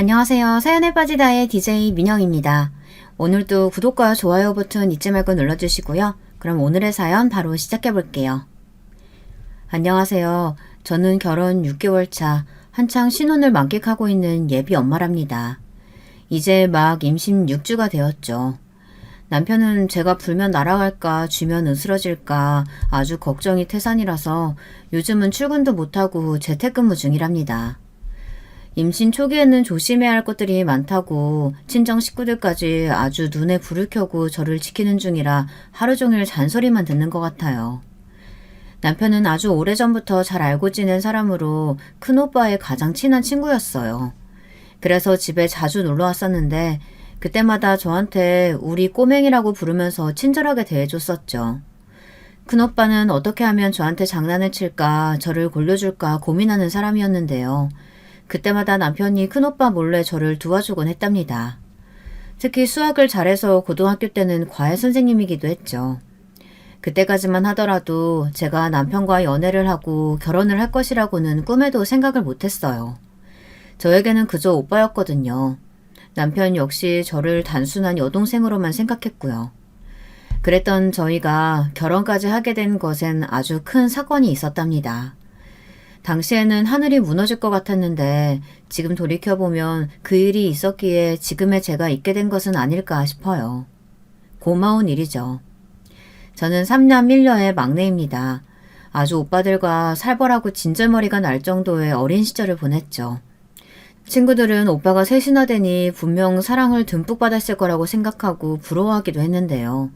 안녕하세요. 사연에 빠지다의 DJ 민영입니다. 오늘도 구독과 좋아요 버튼 잊지 말고 눌러주시고요. 그럼 오늘의 사연 바로 시작해 볼게요. 안녕하세요. 저는 결혼 6개월 차 한창 신혼을 만끽하고 있는 예비 엄마랍니다. 이제 막 임신 6주가 되었죠. 남편은 제가 불면 날아갈까 쥐면 으스러질까 아주 걱정이 태산이라서 요즘은 출근도 못하고 재택근무 중이랍니다. 임신 초기에는 조심해야 할 것들이 많다고 친정 식구들까지 아주 눈에 불을 켜고 저를 지키는 중이라 하루 종일 잔소리만 듣는 것 같아요. 남편은 아주 오래전부터 잘 알고 지낸 사람으로 큰오빠의 가장 친한 친구였어요. 그래서 집에 자주 놀러 왔었는데 그때마다 저한테 우리 꼬맹이라고 부르면서 친절하게 대해줬었죠. 큰오빠는 어떻게 하면 저한테 장난을 칠까 저를 골려줄까 고민하는 사람이었는데요. 그때마다 남편이 큰오빠 몰래 저를 도와주곤 했답니다. 특히 수학을 잘해서 고등학교 때는 과외 선생님이기도 했죠. 그때까지만 하더라도 제가 남편과 연애를 하고 결혼을 할 것이라고는 꿈에도 생각을 못했어요. 저에게는 그저 오빠였거든요. 남편 역시 저를 단순한 여동생으로만 생각했고요. 그랬던 저희가 결혼까지 하게 된 것엔 아주 큰 사건이 있었답니다. 당시에는 하늘이 무너질 것 같았는데 지금 돌이켜보면 그 일이 있었기에 지금의 제가 있게 된 것은 아닐까 싶어요. 고마운 일이죠. 저는 3남 1녀의 막내입니다. 아주 오빠들과 살벌하고 진절머리가 날 정도의 어린 시절을 보냈죠. 친구들은 오빠가 셋이나 되니 분명 사랑을 듬뿍 받았을 거라고 생각하고 부러워하기도 했는데요.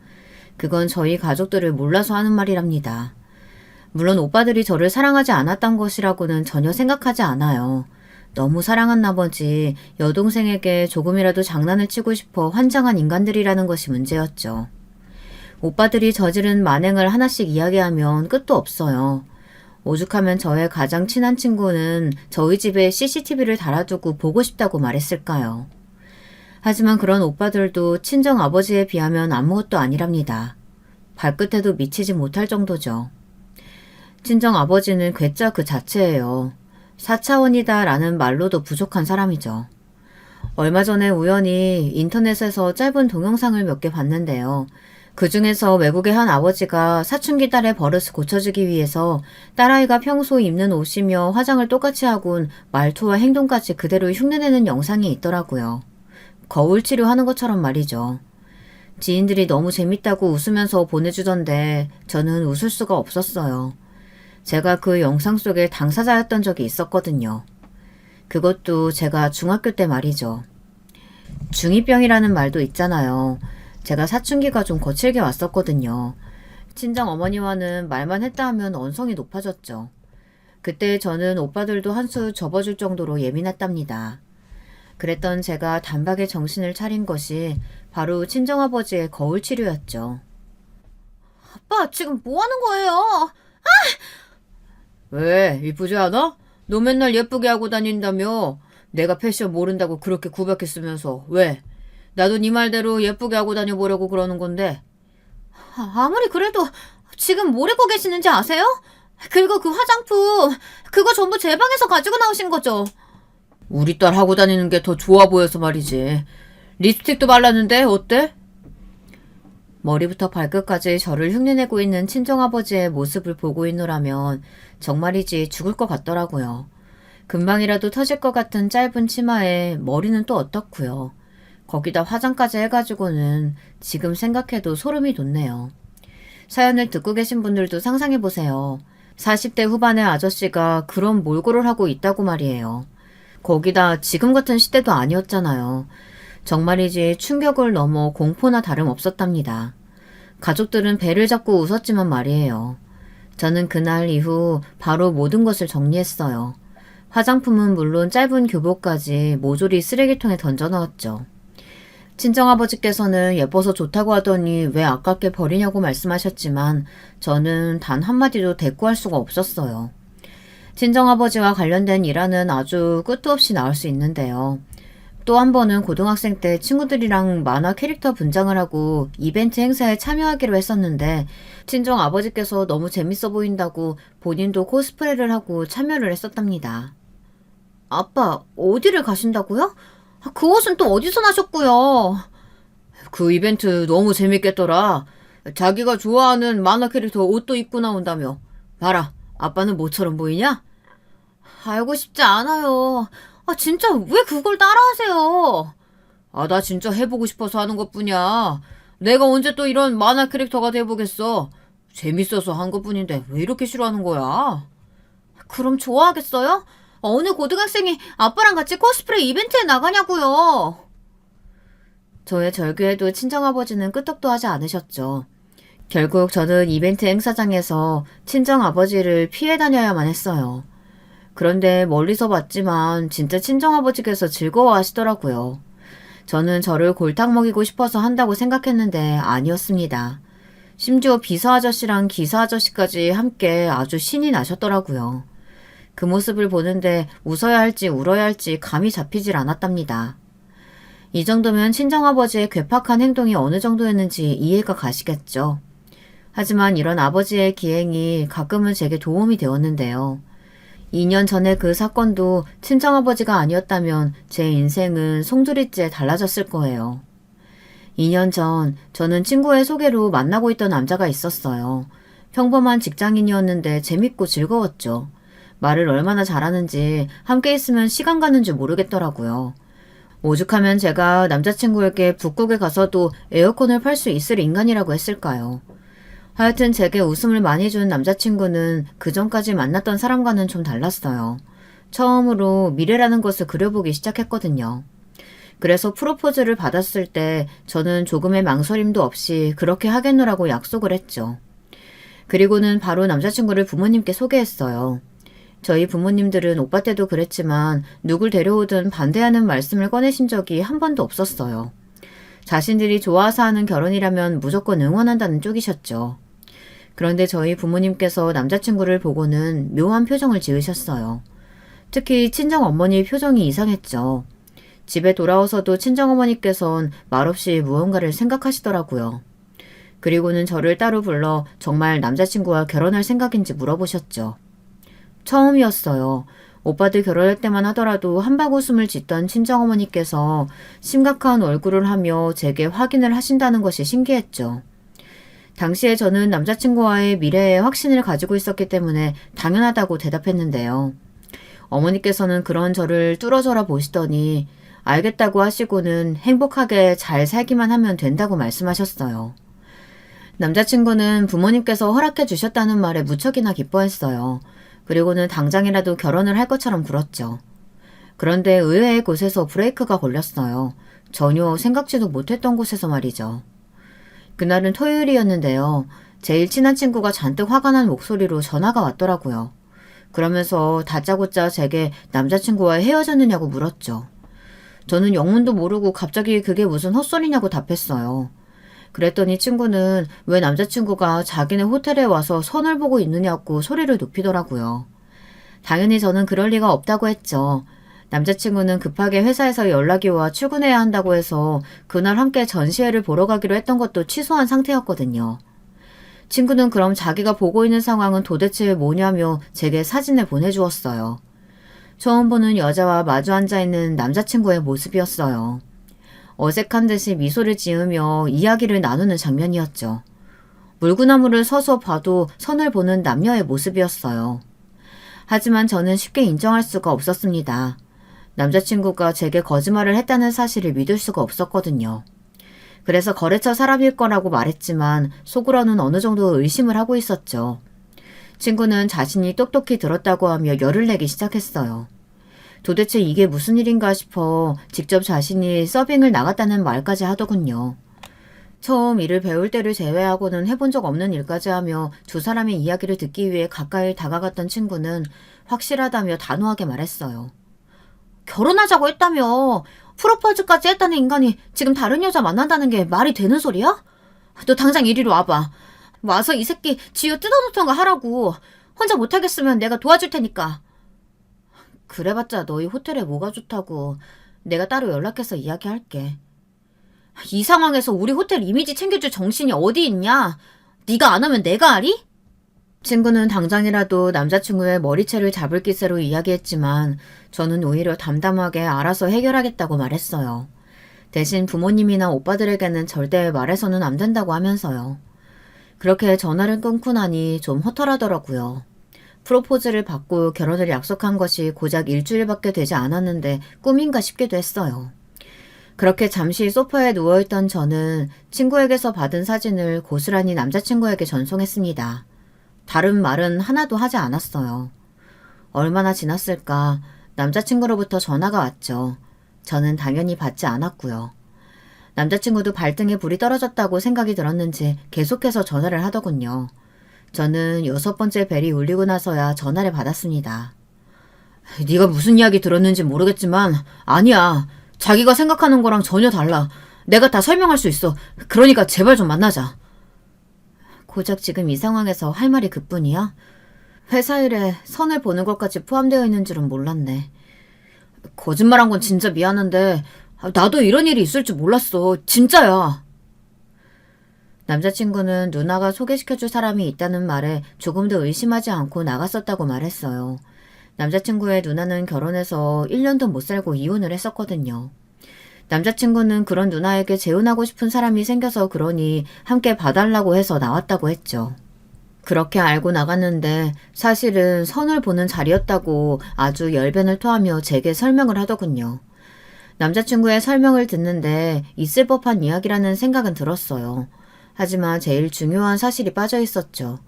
그건 저희 가족들을 몰라서 하는 말이랍니다. 물론 오빠들이 저를 사랑하지 않았던 것이라고는 전혀 생각하지 않아요. 너무 사랑한 나머지 여동생에게 조금이라도 장난을 치고 싶어 환장한 인간들이라는 것이 문제였죠. 오빠들이 저지른 만행을 하나씩 이야기하면 끝도 없어요. 오죽하면 저의 가장 친한 친구는 저희 집에 CCTV를 달아두고 보고 싶다고 말했을까요? 하지만 그런 오빠들도 친정 아버지에 비하면 아무것도 아니랍니다. 발끝에도 미치지 못할 정도죠. 친정 아버지는 괴짜 그 자체예요. 4차원이다 라는 말로도 부족한 사람이죠. 얼마 전에 우연히 인터넷에서 짧은 동영상을 몇 개 봤는데요. 그 중에서 외국의 한 아버지가 사춘기 딸의 버릇을 고쳐주기 위해서 딸아이가 평소 입는 옷이며 화장을 똑같이 하곤 말투와 행동까지 그대로 흉내내는 영상이 있더라고요. 거울 치료하는 것처럼 말이죠. 지인들이 너무 재밌다고 웃으면서 보내주던데 저는 웃을 수가 없었어요. 제가 그 영상 속에 당사자였던 적이 있었거든요. 그것도 제가 중학교 때 말이죠. 중2병이라는 말도 있잖아요. 제가 사춘기가 좀 거칠게 왔었거든요. 친정 어머니와는 말만 했다 하면 언성이 높아졌죠. 그때 저는 오빠들도 한 수 접어줄 정도로 예민했답니다. 그랬던 제가 단박에 정신을 차린 것이 바로 친정아버지의 거울 치료였죠. 아빠, 지금 뭐 하는 거예요? 왜? 이쁘지 않아? 너 맨날 예쁘게 하고 다닌다며. 내가 패션 모른다고 그렇게 구박했으면서 왜? 나도 네 말대로 예쁘게 하고 다녀보려고 그러는 건데. 아무리 그래도 지금 뭘 입고 계시는지 아세요? 그리고 그 화장품 그거 전부 제 방에서 가지고 나오신 거죠? 우리 딸 하고 다니는 게 더 좋아 보여서 말이지. 립스틱도 발랐는데 어때? 머리부터 발끝까지 저를 흉내내고 있는 친정아버지의 모습을 보고 있노라면 정말이지 죽을 것 같더라고요. 금방이라도 터질 것 같은 짧은 치마에 머리는 또 어떻고요. 거기다 화장까지 해가지고는 지금 생각해도 소름이 돋네요. 사연을 듣고 계신 분들도 상상해보세요. 40대 후반의 아저씨가 그런 몰골을 하고 있다고 말이에요. 거기다 지금 같은 시대도 아니었잖아요. 정말이지 충격을 넘어 공포나 다름없었답니다. 가족들은 배를 잡고 웃었지만 말이에요. 저는 그날 이후 바로 모든 것을 정리했어요. 화장품은 물론 짧은 교복까지 모조리 쓰레기통에 던져 넣었죠. 친정아버지께서는 예뻐서 좋다고 하더니 왜 아깝게 버리냐고 말씀하셨지만 저는 단 한마디도 대꾸할 수가 없었어요. 친정아버지와 관련된 일화는 아주 끝도 없이 나올 수 있는데요. 또 한 번은 고등학생 때 친구들이랑 만화 캐릭터 분장을 하고 이벤트 행사에 참여하기로 했었는데 친정 아버지께서 너무 재밌어 보인다고 본인도 코스프레를 하고 참여를 했었답니다. 아빠, 어디를 가신다고요? 그 옷은 또 어디서 나셨고요? 그 이벤트 너무 재밌겠더라. 자기가 좋아하는 만화 캐릭터 옷도 입고 나온다며. 봐라, 아빠는 모처럼 보이냐? 알고 싶지 않아요. 진짜 왜 그걸 따라하세요? 나 진짜 해보고 싶어서 하는 것뿐이야. 내가 언제 또 이런 만화 캐릭터가 돼보겠어. 재밌어서 한 것뿐인데 왜 이렇게 싫어하는 거야? 그럼 좋아하겠어요? 어느 고등학생이 아빠랑 같이 코스프레 이벤트에 나가냐고요. 저의 절규에도 친정아버지는 끄떡도 하지 않으셨죠. 결국 저는 이벤트 행사장에서 친정아버지를 피해 다녀야만 했어요. 그런데 멀리서 봤지만 진짜 친정아버지께서 즐거워하시더라고요. 저는 저를 골탕 먹이고 싶어서 한다고 생각했는데 아니었습니다. 심지어 비서 아저씨랑 기사 아저씨까지 함께 아주 신이 나셨더라고요. 그 모습을 보는데 웃어야 할지 울어야 할지 감이 잡히질 않았답니다. 이 정도면 친정아버지의 괴팍한 행동이 어느 정도였는지 이해가 가시겠죠. 하지만 이런 아버지의 기행이 가끔은 제게 도움이 되었는데요. 2년 전에 그 사건도 친정아버지가 아니었다면 제 인생은 송두리째 달라졌을 거예요. 2년 전 저는 친구의 소개로 만나고 있던 남자가 있었어요. 평범한 직장인이었는데 재밌고 즐거웠죠. 말을 얼마나 잘하는지 함께 있으면 시간 가는 줄 모르겠더라고요. 오죽하면 제가 남자친구에게 북극에 가서도 에어컨을 팔 수 있을 인간이라고 했을까요? 하여튼 제게 웃음을 많이 준 남자친구는 그전까지 만났던 사람과는 좀 달랐어요. 처음으로 미래라는 것을 그려보기 시작했거든요. 그래서 프로포즈를 받았을 때 저는 조금의 망설임도 없이 그렇게 하겠노라고 약속을 했죠. 그리고는 바로 남자친구를 부모님께 소개했어요. 저희 부모님들은 오빠 때도 그랬지만 누굴 데려오든 반대하는 말씀을 꺼내신 적이 한 번도 없었어요. 자신들이 좋아서 하는 결혼이라면 무조건 응원한다는 쪽이셨죠. 그런데 저희 부모님께서 남자친구를 보고는 묘한 표정을 지으셨어요. 특히 친정어머니 표정이 이상했죠. 집에 돌아와서도 친정어머니께선 말없이 무언가를 생각하시더라고요. 그리고는 저를 따로 불러 정말 남자친구와 결혼할 생각인지 물어보셨죠. 처음이었어요. 오빠들 결혼할 때만 하더라도 한바구음을 짓던 친정어머니께서 심각한 얼굴을 하며 제게 확인을 하신다는 것이 신기했죠. 당시에 저는 남자친구와의 미래에 확신을 가지고 있었기 때문에 당연하다고 대답했는데요. 어머니께서는 그런 저를 뚫어져라 보시더니 알겠다고 하시고는 행복하게 잘 살기만 하면 된다고 말씀하셨어요. 남자친구는 부모님께서 허락해 주셨다는 말에 무척이나 기뻐했어요. 그리고는 당장이라도 결혼을 할 것처럼 굴었죠. 그런데 의외의 곳에서 브레이크가 걸렸어요. 전혀 생각지도 못했던 곳에서 말이죠. 그날은 토요일이었는데요. 제일 친한 친구가 잔뜩 화가 난 목소리로 전화가 왔더라고요. 그러면서 다짜고짜 제게 남자친구와 헤어졌느냐고 물었죠. 저는 영문도 모르고 갑자기 그게 무슨 헛소리냐고 답했어요. 그랬더니 친구는 왜 남자친구가 자기네 호텔에 와서 선을 보고 있느냐고 소리를 높이더라고요. 당연히 저는 그럴 리가 없다고 했죠. 남자친구는 급하게 회사에서 연락이 와 출근해야 한다고 해서 그날 함께 전시회를 보러 가기로 했던 것도 취소한 상태였거든요. 친구는 그럼 자기가 보고 있는 상황은 도대체 뭐냐며 제게 사진을 보내주었어요. 처음 보는 여자와 마주 앉아있는 남자친구의 모습이었어요. 어색한 듯이 미소를 지으며 이야기를 나누는 장면이었죠. 물구나무를 서서 봐도 선을 보는 남녀의 모습이었어요. 하지만 저는 쉽게 인정할 수가 없었습니다. 남자친구가 제게 거짓말을 했다는 사실을 믿을 수가 없었거든요. 그래서 거래처 사람일 거라고 말했지만 속으로는 어느 정도 의심을 하고 있었죠. 친구는 자신이 똑똑히 들었다고 하며 열을 내기 시작했어요. 도대체 이게 무슨 일인가 싶어 직접 자신이 서빙을 나갔다는 말까지 하더군요. 처음 일을 배울 때를 제외하고는 해본 적 없는 일까지 하며 두 사람의 이야기를 듣기 위해 가까이 다가갔던 친구는 확실하다며 단호하게 말했어요. 결혼하자고 했다며. 프로포즈까지 했다는 인간이 지금 다른 여자 만난다는 게 말이 되는 소리야? 너 당장 이리로 와봐. 와서 이 새끼 쥐어 뜯어놓던가 하라고. 혼자 못하겠으면 내가 도와줄 테니까. 그래봤자 너희 호텔에 뭐가 좋다고. 내가 따로 연락해서 이야기할게. 이 상황에서 우리 호텔 이미지 챙겨줄 정신이 어디 있냐? 네가 안 하면 내가 하리? 친구는 당장이라도 남자친구의 머리채를 잡을 기세로 이야기했지만 저는 오히려 담담하게 알아서 해결하겠다고 말했어요. 대신 부모님이나 오빠들에게는 절대 말해서는 안 된다고 하면서요. 그렇게 전화를 끊고 나니 좀 허탈하더라고요. 프로포즈를 받고 결혼을 약속한 것이 고작 일주일밖에 되지 않았는데 꿈인가 싶기도 했어요. 그렇게 잠시 소파에 누워있던 저는 친구에게서 받은 사진을 고스란히 남자친구에게 전송했습니다. 다른 말은 하나도 하지 않았어요. 얼마나 지났을까 남자친구로부터 전화가 왔죠. 저는 당연히 받지 않았고요. 남자친구도 발등에 불이 떨어졌다고 생각이 들었는지 계속해서 전화를 하더군요. 저는 6번째 벨이 울리고 나서야 전화를 받았습니다. 네가 무슨 이야기 들었는지 모르겠지만 아니야. 자기가 생각하는 거랑 전혀 달라. 내가 다 설명할 수 있어. 그러니까 제발 좀 만나자. 고작 지금 이 상황에서 할 말이 그뿐이야? 회사 일에 선을 보는 것까지 포함되어 있는 줄은 몰랐네. 거짓말한 건 진짜 미안한데 나도 이런 일이 있을 줄 몰랐어. 진짜야. 남자친구는 누나가 소개시켜줄 사람이 있다는 말에 조금도 의심하지 않고 나갔었다고 말했어요. 남자친구의 누나는 결혼해서 1년도 못 살고 이혼을 했었거든요. 남자친구는 그런 누나에게 재혼하고 싶은 사람이 생겨서 그러니 함께 봐달라고 해서 나왔다고 했죠. 그렇게 알고 나갔는데 사실은 선을 보는 자리였다고 아주 열변을 토하며 제게 설명을 하더군요. 남자친구의 설명을 듣는데 있을 법한 이야기라는 생각은 들었어요. 하지만 제일 중요한 사실이 빠져 있었죠.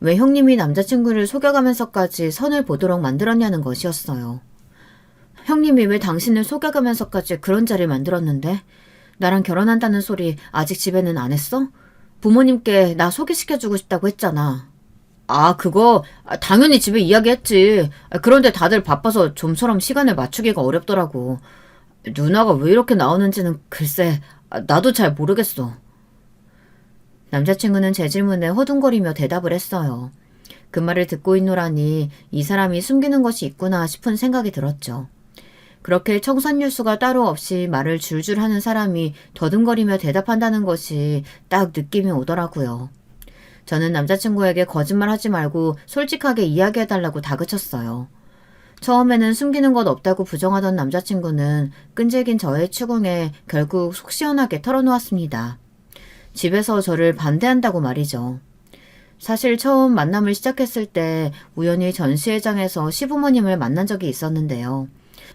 왜 형님이 남자친구를 속여가면서까지 선을 보도록 만들었냐는 것이었어요. 형님이 왜 당신을 속여가면서까지 그런 자리를 만들었는데? 나랑 결혼한다는 소리 아직 집에는 안 했어? 부모님께 나 소개시켜주고 싶다고 했잖아. 아, 그거 당연히 집에 이야기했지. 그런데 다들 바빠서 좀처럼 시간을 맞추기가 어렵더라고. 누나가 왜 이렇게 나오는지는 글쎄 나도 잘 모르겠어. 남자친구는 제 질문에 허둥거리며 대답을 했어요. 그 말을 듣고 있노라니 이 사람이 숨기는 것이 있구나 싶은 생각이 들었죠. 그렇게 청산유수가 따로 없이 말을 줄줄 하는 사람이 더듬거리며 대답한다는 것이 딱 느낌이 오더라고요. 저는 남자친구에게 거짓말하지 말고 솔직하게 이야기해달라고 다그쳤어요. 처음에는 숨기는 것 없다고 부정하던 남자친구는 끈질긴 저의 추궁에 결국 속 시원하게 털어놓았습니다. 집에서 저를 반대한다고 말이죠. 사실 처음 만남을 시작했을 때 우연히 전시회장에서 시부모님을 만난 적이 있었는데요.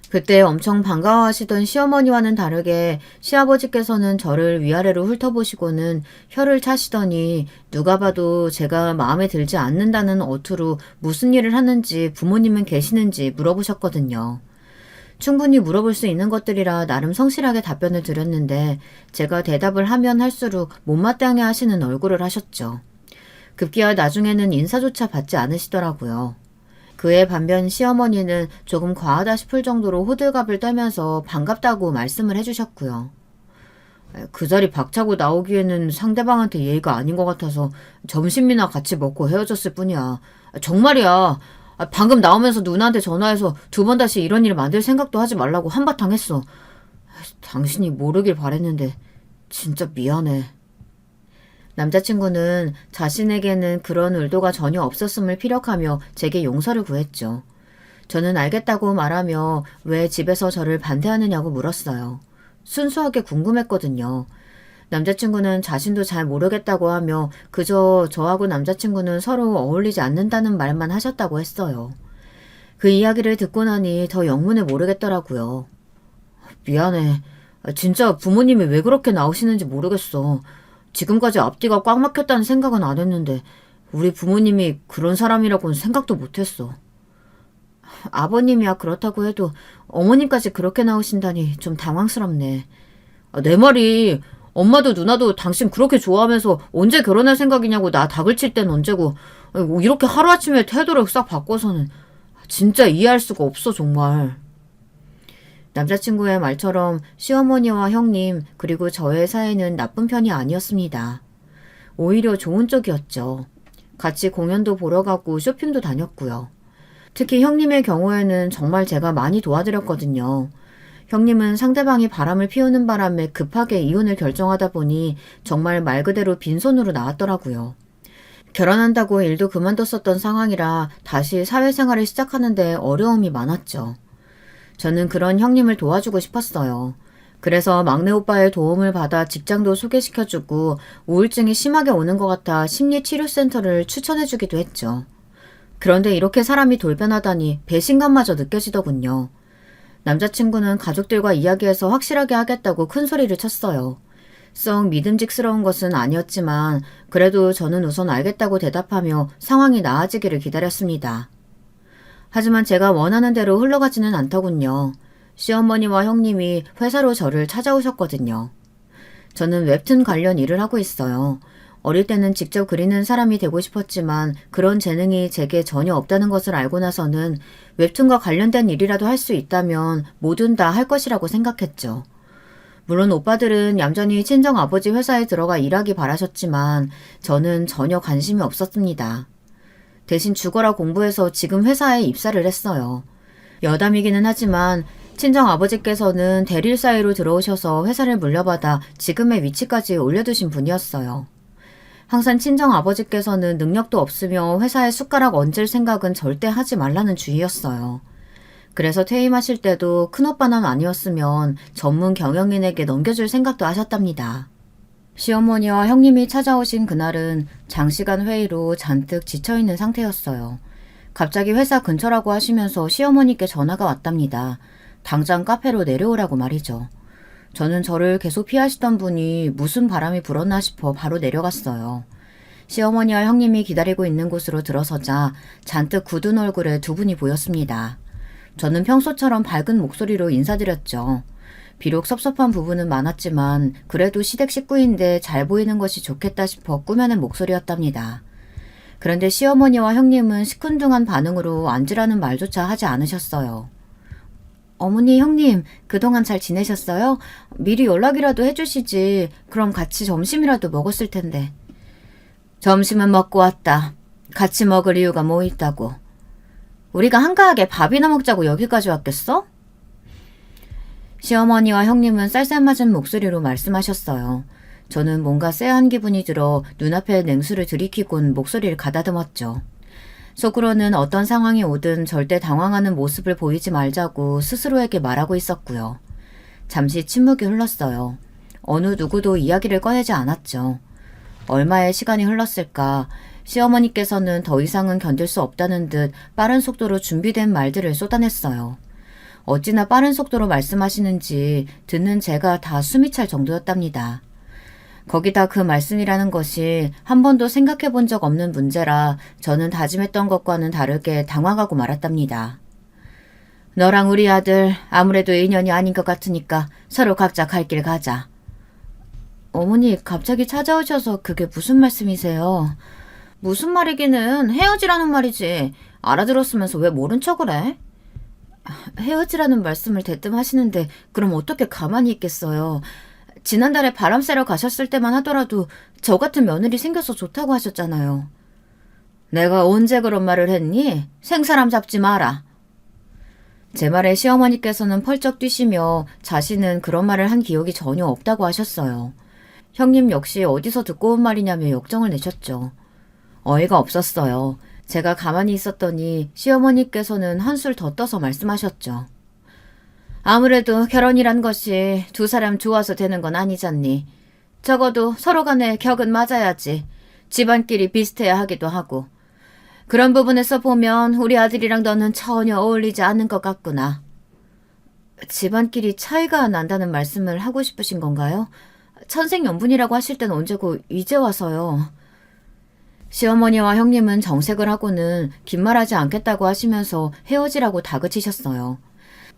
그때 엄청 반가워하시던 시어머니와는 다르게 시아버지께서는 저를 위아래로 훑어보시고는 혀를 차시더니 누가 봐도 제가 마음에 들지 않는다는 어투로 무슨 일을 하는지 부모님은 계시는지 물어보셨거든요. 충분히 물어볼 수 있는 것들이라 나름 성실하게 답변을 드렸는데 제가 대답을 하면 할수록 못마땅해 하시는 얼굴을 하셨죠. 급기야 나중에는 인사조차 받지 않으시더라고요. 그에 반면 시어머니는 조금 과하다 싶을 정도로 호들갑을 떨면서 반갑다고 말씀을 해주셨고요. 그 자리 박차고 나오기에는 상대방한테 예의가 아닌 것 같아서 점심이나 같이 먹고 헤어졌을 뿐이야. 정말이야. 방금 나오면서 누나한테 전화해서 2번 다시 이런 일을 만들 생각도 하지 말라고 한바탕 했어. 당신이 모르길 바랬는데 진짜 미안해. 남자친구는 자신에게는 그런 의도가 전혀 없었음을 피력하며 제게 용서를 구했죠. 저는 알겠다고 말하며 왜 집에서 저를 반대하느냐고 물었어요. 순수하게 궁금했거든요. 남자친구는 자신도 잘 모르겠다고 하며 그저 저하고 남자친구는 서로 어울리지 않는다는 말만 하셨다고 했어요. 그 이야기를 듣고 나니 더 영문을 모르겠더라고요. 미안해. 진짜 부모님이 왜 그렇게 나오시는지 모르겠어. 지금까지 앞뒤가 꽉 막혔다는 생각은 안 했는데 우리 부모님이 그런 사람이라고는 생각도 못했어. 아버님이야 그렇다고 해도 어머님까지 그렇게 나오신다니 좀 당황스럽네. 내 말이 엄마도 누나도 당신 그렇게 좋아하면서 언제 결혼할 생각이냐고 나 닥을 칠 땐 언제고 이렇게 하루아침에 태도를 싹 바꿔서는 진짜 이해할 수가 없어 정말. 남자친구의 말처럼 시어머니와 형님 그리고 저의 사이는 나쁜 편이 아니었습니다. 오히려 좋은 쪽이었죠. 같이 공연도 보러 가고 쇼핑도 다녔고요. 특히 형님의 경우에는 정말 제가 많이 도와드렸거든요. 형님은 상대방이 바람을 피우는 바람에 급하게 이혼을 결정하다 보니 정말 말 그대로 빈손으로 나왔더라고요. 결혼한다고 일도 그만뒀었던 상황이라 다시 사회생활을 시작하는데 어려움이 많았죠. 저는 그런 형님을 도와주고 싶었어요. 그래서 막내 오빠의 도움을 받아 직장도 소개시켜주고 우울증이 심하게 오는 것 같아 심리치료센터를 추천해주기도 했죠. 그런데 이렇게 사람이 돌변하다니 배신감마저 느껴지더군요. 남자친구는 가족들과 이야기해서 확실하게 하겠다고 큰 소리를 쳤어요. 썩 믿음직스러운 것은 아니었지만 그래도 저는 우선 알겠다고 대답하며 상황이 나아지기를 기다렸습니다. 하지만 제가 원하는 대로 흘러가지는 않더군요. 시어머니와 형님이 회사로 저를 찾아오셨거든요. 저는 웹툰 관련 일을 하고 있어요. 어릴 때는 직접 그리는 사람이 되고 싶었지만 그런 재능이 제게 전혀 없다는 것을 알고 나서는 웹툰과 관련된 일이라도 할 수 있다면 뭐든 다 할 것이라고 생각했죠. 물론 오빠들은 얌전히 친정아버지 회사에 들어가 일하기 바라셨지만 저는 전혀 관심이 없었습니다. 대신 죽어라 공부해서 지금 회사에 입사를 했어요. 여담이기는 하지만 친정아버지께서는 대리일 사이로 들어오셔서 회사를 물려받아 지금의 위치까지 올려두신 분이었어요. 항상 친정아버지께서는 능력도 없으며 회사에 숟가락 얹을 생각은 절대 하지 말라는 주의였어요. 그래서 퇴임하실 때도 큰오빠는 아니었으면 전문 경영인에게 넘겨줄 생각도 하셨답니다. 시어머니와 형님이 찾아오신 그날은 장시간 회의로 잔뜩 지쳐있는 상태였어요. 갑자기 회사 근처라고 하시면서 시어머니께 전화가 왔답니다. 당장 카페로 내려오라고 말이죠. 저는 저를 계속 피하시던 분이 무슨 바람이 불었나 싶어 바로 내려갔어요. 시어머니와 형님이 기다리고 있는 곳으로 들어서자 잔뜩 굳은 얼굴에 두 분이 보였습니다. 저는 평소처럼 밝은 목소리로 인사드렸죠. 비록 섭섭한 부분은 많았지만 그래도 시댁 식구인데 잘 보이는 것이 좋겠다 싶어 꾸며낸 목소리였답니다. 그런데 시어머니와 형님은 시큰둥한 반응으로 앉으라는 말조차 하지 않으셨어요. 어머니, 형님, 그동안 잘 지내셨어요? 미리 연락이라도 해주시지. 그럼 같이 점심이라도 먹었을 텐데. 점심은 먹고 왔다. 같이 먹을 이유가 뭐 있다고. 우리가 한가하게 밥이나 먹자고 여기까지 왔겠어? 시어머니와 형님은 쌀쌀맞은 목소리로 말씀하셨어요. 저는 뭔가 쎄한 기분이 들어 눈앞에 냉수를 들이키곤 목소리를 가다듬었죠. 속으로는 어떤 상황이 오든 절대 당황하는 모습을 보이지 말자고 스스로에게 말하고 있었고요. 잠시 침묵이 흘렀어요. 어느 누구도 이야기를 꺼내지 않았죠. 얼마의 시간이 흘렀을까. 시어머니께서는 더 이상은 견딜 수 없다는 듯 빠른 속도로 준비된 말들을 쏟아냈어요. 어찌나 빠른 속도로 말씀하시는지 듣는 제가 다 숨이 찰 정도였답니다. 거기다 그 말씀이라는 것이 한 번도 생각해 본 적 없는 문제라 저는 다짐했던 것과는 다르게 당황하고 말았답니다. 너랑 우리 아들 아무래도 인연이 아닌 것 같으니까 서로 각자 갈 길 가자. 어머니 갑자기 찾아오셔서 그게 무슨 말씀이세요? 무슨 말이기는 헤어지라는 말이지. 알아들었으면서 왜 모른 척을 해? 헤어지라는 말씀을 대뜸 하시는데 그럼 어떻게 가만히 있겠어요. 지난달에 바람 쐬러 가셨을 때만 하더라도 저 같은 며느리 생겨서 좋다고 하셨잖아요. 내가 언제 그런 말을 했니? 생사람 잡지 마라. 제 말에 시어머니께서는 펄쩍 뛰시며 자신은 그런 말을 한 기억이 전혀 없다고 하셨어요. 형님 역시 어디서 듣고 온 말이냐며 역정을 내셨죠. 어이가 없었어요. 제가 가만히 있었더니 시어머니께서는 한술 더 떠서 말씀하셨죠. 아무래도 결혼이란 것이 두 사람 좋아서 되는 건 아니잖니. 적어도 서로 간에 격은 맞아야지. 집안끼리 비슷해야 하기도 하고. 그런 부분에서 보면 우리 아들이랑 너는 전혀 어울리지 않는 것 같구나. 집안끼리 차이가 난다는 말씀을 하고 싶으신 건가요? 천생연분이라고 하실 때는 언제고 이제 와서요. 시어머니와 형님은 정색을 하고는 긴 말하지 않겠다고 하시면서 헤어지라고 다그치셨어요.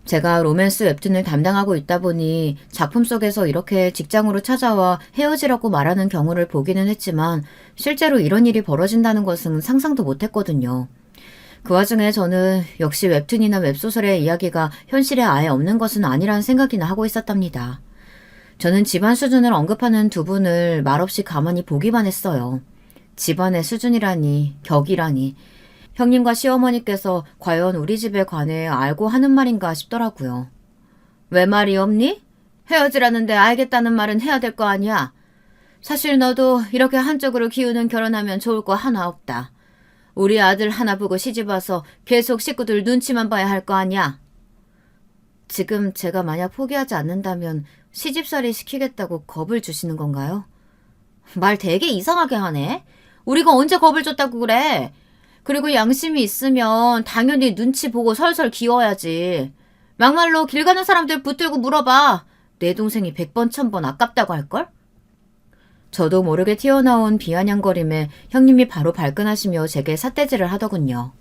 제가 로맨스 웹툰을 담당하고 있다 보니 작품 속에서 이렇게 직장으로 찾아와 헤어지라고 말하는 경우를 보기는 했지만 실제로 이런 일이 벌어진다는 것은 상상도 못했거든요. 그 와중에 저는 역시 웹툰이나 웹소설의 이야기가 현실에 아예 없는 것은 아니라는 생각이나 하고 있었답니다. 저는 집안 수준을 언급하는 두 분을 말없이 가만히 보기만 했어요. 집안의 수준이라니, 격이라니. 형님과 시어머니께서 과연 우리 집에 관해 알고 하는 말인가 싶더라고요. 왜 말이 없니? 헤어지라는데 알겠다는 말은 해야 될 거 아니야. 사실 너도 이렇게 한쪽으로 기우는 결혼하면 좋을 거 하나 없다. 우리 아들 하나 보고 시집와서 계속 식구들 눈치만 봐야 할 거 아니야. 지금 제가 만약 포기하지 않는다면 시집살이 시키겠다고 겁을 주시는 건가요? 말 되게 이상하게 하네. 우리가 언제 겁을 줬다고 그래. 그리고 양심이 있으면 당연히 눈치 보고 설설 기워야지. 막말로 길 가는 사람들 붙들고 물어봐. 내 동생이 100번 1000번 아깝다고 할걸? 저도 모르게 튀어나온 비아냥거림에 형님이 바로 발끈하시며 제게 삿대질을 하더군요.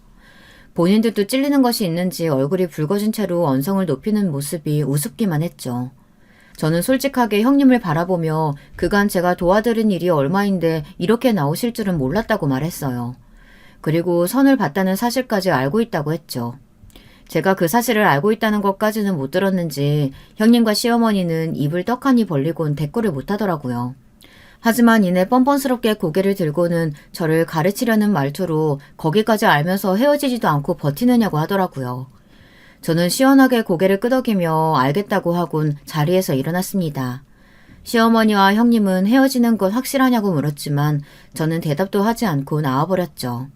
본인들도 찔리는 것이 있는지 얼굴이 붉어진 채로 언성을 높이는 모습이 우습기만 했죠. 저는 솔직하게 형님을 바라보며 그간 제가 도와드린 일이 얼마인데 이렇게 나오실 줄은 몰랐다고 말했어요. 그리고 선을 봤다는 사실까지 알고 있다고 했죠. 제가 그 사실을 알고 있다는 것까지는 못 들었는지 형님과 시어머니는 입을 떡하니 벌리곤 대꾸를 못하더라고요. 하지만 이내 뻔뻔스럽게 고개를 들고는 저를 가르치려는 말투로 거기까지 알면서 헤어지지도 않고 버티느냐고 하더라고요. 저는 시원하게 고개를 끄덕이며 알겠다고 하곤 자리에서 일어났습니다. 시어머니와 형님은 헤어지는 것 확실하냐고 물었지만 저는 대답도 하지 않고 나와버렸죠.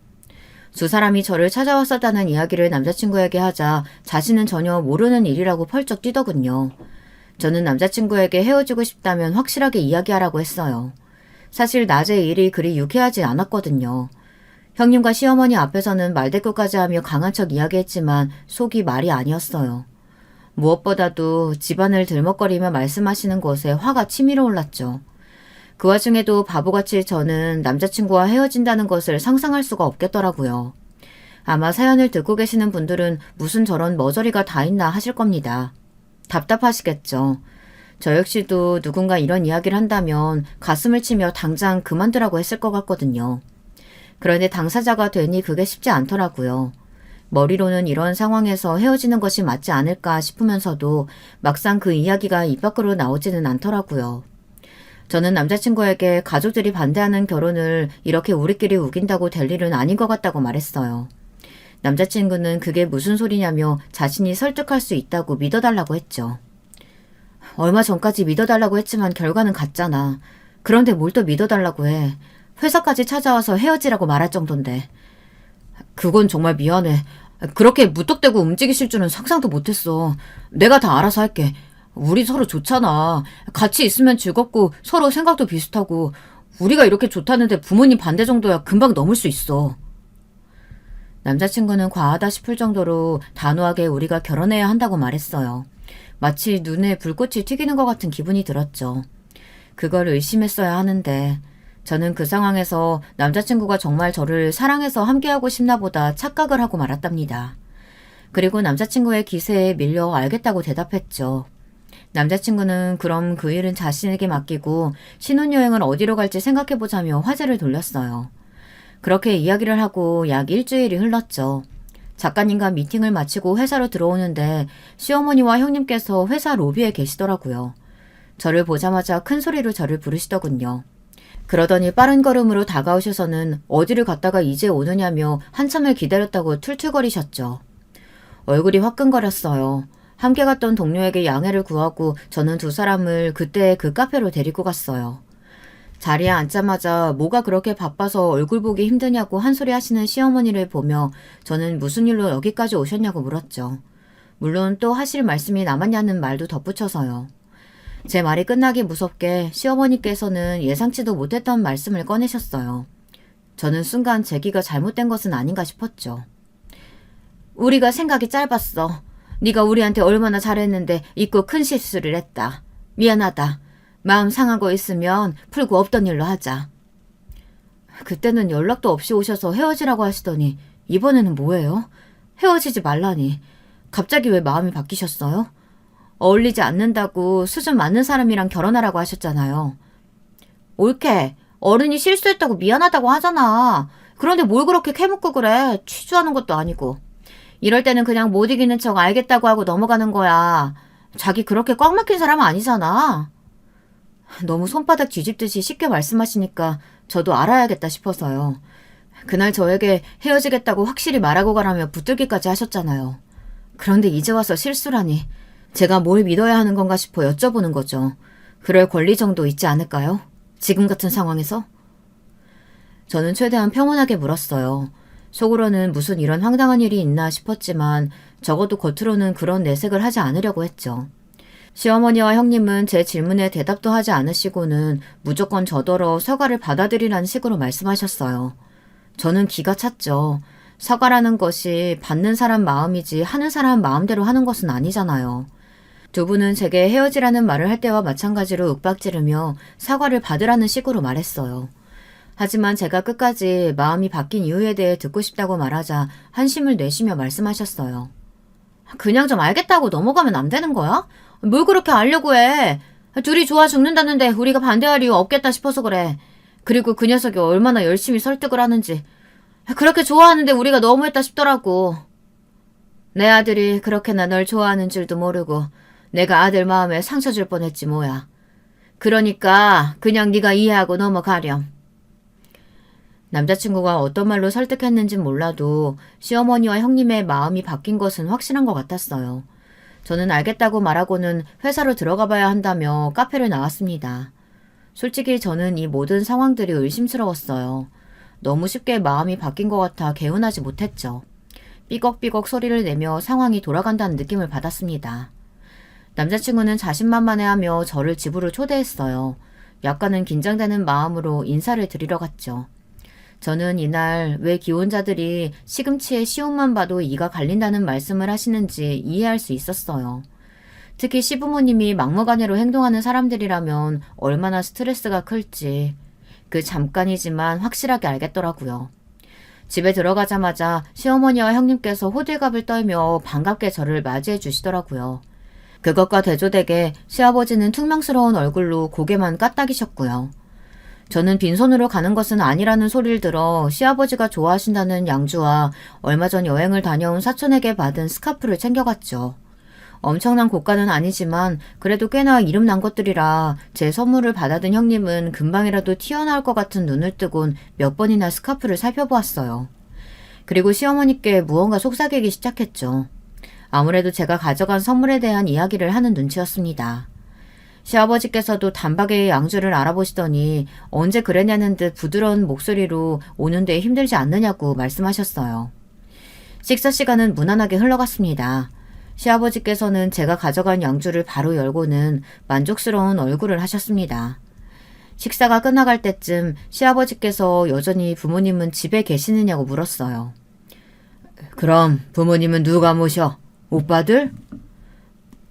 두 사람이 저를 찾아왔었다는 이야기를 남자친구에게 하자 자신은 전혀 모르는 일이라고 펄쩍 뛰더군요. 저는 남자친구에게 헤어지고 싶다면 확실하게 이야기하라고 했어요. 사실 낮에 일이 그리 유쾌하지 않았거든요. 형님과 시어머니 앞에서는 말대꾸까지 하며 강한 척 이야기했지만 속이 말이 아니었어요. 무엇보다도 집안을 들먹거리며 말씀하시는 것에 화가 치밀어 올랐죠. 그 와중에도 바보같이 저는 남자친구와 헤어진다는 것을 상상할 수가 없겠더라고요. 아마 사연을 듣고 계시는 분들은 무슨 저런 머저리가 다 있나 하실 겁니다. 답답하시겠죠. 저 역시도 누군가 이런 이야기를 한다면 가슴을 치며 당장 그만두라고 했을 것 같거든요. 그런데 당사자가 되니 그게 쉽지 않더라고요. 머리로는 이런 상황에서 헤어지는 것이 맞지 않을까 싶으면서도 막상 그 이야기가 입 밖으로 나오지는 않더라고요. 저는 남자친구에게 가족들이 반대하는 결혼을 이렇게 우리끼리 우긴다고 될 일은 아닌 것 같다고 말했어요. 남자친구는 그게 무슨 소리냐며 자신이 설득할 수 있다고 믿어달라고 했죠. 얼마 전까지 믿어달라고 했지만 결과는 같잖아. 그런데 뭘 또 믿어달라고 해. 회사까지 찾아와서 헤어지라고 말할 정도인데. 그건 정말 미안해. 그렇게 무턱대고 움직이실 줄은 상상도 못했어. 내가 다 알아서 할게. 우리 서로 좋잖아. 같이 있으면 즐겁고 서로 생각도 비슷하고 우리가 이렇게 좋다는데 부모님 반대 정도야 금방 넘을 수 있어. 남자친구는 과하다 싶을 정도로 단호하게 우리가 결혼해야 한다고 말했어요. 마치 눈에 불꽃이 튀기는 것 같은 기분이 들었죠. 그걸 의심했어야 하는데 저는 그 상황에서 남자친구가 정말 저를 사랑해서 함께하고 싶나 보다 착각을 하고 말았답니다. 그리고 남자친구의 기세에 밀려 알겠다고 대답했죠. 남자친구는 그럼 그 일은 자신에게 맡기고 신혼여행을 어디로 갈지 생각해보자며 화제를 돌렸어요. 그렇게 이야기를 하고 약 일주일이 흘렀죠. 작가님과 미팅을 마치고 회사로 들어오는데 시어머니와 형님께서 회사 로비에 계시더라고요. 저를 보자마자 큰 소리로 저를 부르시더군요. 그러더니 빠른 걸음으로 다가오셔서는 어디를 갔다가 이제 오느냐며 한참을 기다렸다고 툴툴거리셨죠. 얼굴이 화끈거렸어요. 함께 갔던 동료에게 양해를 구하고 저는 두 사람을 그때 그 카페로 데리고 갔어요. 자리에 앉자마자 뭐가 그렇게 바빠서 얼굴 보기 힘드냐고 한 소리 하시는 시어머니를 보며 저는 무슨 일로 여기까지 오셨냐고 물었죠. 물론 또 하실 말씀이 남았냐는 말도 덧붙여서요. 제 말이 끝나기 무섭게 시어머니께서는 예상치도 못했던 말씀을 꺼내셨어요. 저는 순간 제기가 잘못된 것은 아닌가 싶었죠. 우리가 생각이 짧았어. 네가 우리한테 얼마나 잘했는데 잊고 큰 실수를 했다. 미안하다. 마음 상한 거 있으면 풀고 없던 일로 하자. 그때는 연락도 없이 오셔서 헤어지라고 하시더니 이번에는 뭐예요? 헤어지지 말라니. 갑자기 왜 마음이 바뀌셨어요? 어울리지 않는다고 수준 맞는 사람이랑 결혼하라고 하셨잖아요. 옳게 어른이 실수했다고 미안하다고 하잖아. 그런데 뭘 그렇게 캐묻고 그래. 취조하는 것도 아니고. 이럴 때는 그냥 못 이기는 척 알겠다고 하고 넘어가는 거야. 자기 그렇게 꽉 막힌 사람은 아니잖아. 너무 손바닥 뒤집듯이 쉽게 말씀하시니까 저도 알아야겠다 싶어서요. 그날 저에게 헤어지겠다고 확실히 말하고 가라며 붙들기까지 하셨잖아요. 그런데 이제 와서 실수라니. 제가 뭘 믿어야 하는 건가 싶어 여쭤보는 거죠. 그럴 권리 정도 있지 않을까요? 지금 같은 상황에서? 저는 최대한 평온하게 물었어요. 속으로는 무슨 이런 황당한 일이 있나 싶었지만 적어도 겉으로는 그런 내색을 하지 않으려고 했죠. 시어머니와 형님은 제 질문에 대답도 하지 않으시고는 무조건 저더러 사과를 받아들이라는 식으로 말씀하셨어요. 저는 기가 찼죠. 사과라는 것이 받는 사람 마음이지 하는 사람 마음대로 하는 것은 아니잖아요. 두 분은 제게 헤어지라는 말을 할 때와 마찬가지로 윽박지르며 사과를 받으라는 식으로 말했어요. 하지만 제가 끝까지 마음이 바뀐 이유에 대해 듣고 싶다고 말하자 한심을 내쉬며 말씀하셨어요. 그냥 좀 알겠다고 넘어가면 안 되는 거야? 뭘 그렇게 알려고 해? 둘이 좋아 죽는다는데 우리가 반대할 이유 없겠다 싶어서 그래. 그리고 그 녀석이 얼마나 열심히 설득을 하는지. 그렇게 좋아하는데 우리가 너무했다 싶더라고. 내 아들이 그렇게나 널 좋아하는 줄도 모르고 내가 아들 마음에 상처 줄 뻔했지 뭐야. 그러니까 그냥 네가 이해하고 넘어가렴. 남자친구가 어떤 말로 설득했는진 몰라도 시어머니와 형님의 마음이 바뀐 것은 확실한 것 같았어요. 저는 알겠다고 말하고는 회사로 들어가 봐야 한다며 카페를 나왔습니다. 솔직히 저는 이 모든 상황들이 의심스러웠어요. 너무 쉽게 마음이 바뀐 것 같아 개운하지 못했죠. 삐걱삐걱 소리를 내며 상황이 돌아간다는 느낌을 받았습니다. 남자친구는 자신만만해하며 저를 집으로 초대했어요. 약간은 긴장되는 마음으로 인사를 드리러 갔죠. 저는 이날 왜 기혼자들이 시금치의 시옷만 봐도 이가 갈린다는 말씀을 하시는지 이해할 수 있었어요. 특히 시부모님이 막무가내로 행동하는 사람들이라면 얼마나 스트레스가 클지 그 잠깐이지만 확실하게 알겠더라고요. 집에 들어가자마자 시어머니와 형님께서 호들갑을 떨며 반갑게 저를 맞이해 주시더라고요. 그것과 대조되게 시아버지는 퉁명스러운 얼굴로 고개만 까딱이셨고요. 저는 빈손으로 가는 것은 아니라는 소리를 들어 시아버지가 좋아하신다는 양주와 얼마 전 여행을 다녀온 사촌에게 받은 스카프를 챙겨갔죠. 엄청난 고가는 아니지만 그래도 꽤나 이름난 것들이라 제 선물을 받아든 형님은 금방이라도 튀어나올 것 같은 눈을 뜨곤 몇 번이나 스카프를 살펴보았어요. 그리고 시어머니께 무언가 속삭이기 시작했죠. 아무래도 제가 가져간 선물에 대한 이야기를 하는 눈치였습니다. 시아버지께서도 단박에 양주를 알아보시더니 언제 그랬냐는 듯 부드러운 목소리로 오는데 힘들지 않느냐고 말씀하셨어요. 식사 시간은 무난하게 흘러갔습니다. 시아버지께서는 제가 가져간 양주를 바로 열고는 만족스러운 얼굴을 하셨습니다. 식사가 끝나갈 때쯤 시아버지께서 여전히 부모님은 집에 계시느냐고 물었어요. 그럼 부모님은 누가 모셔? 오빠들?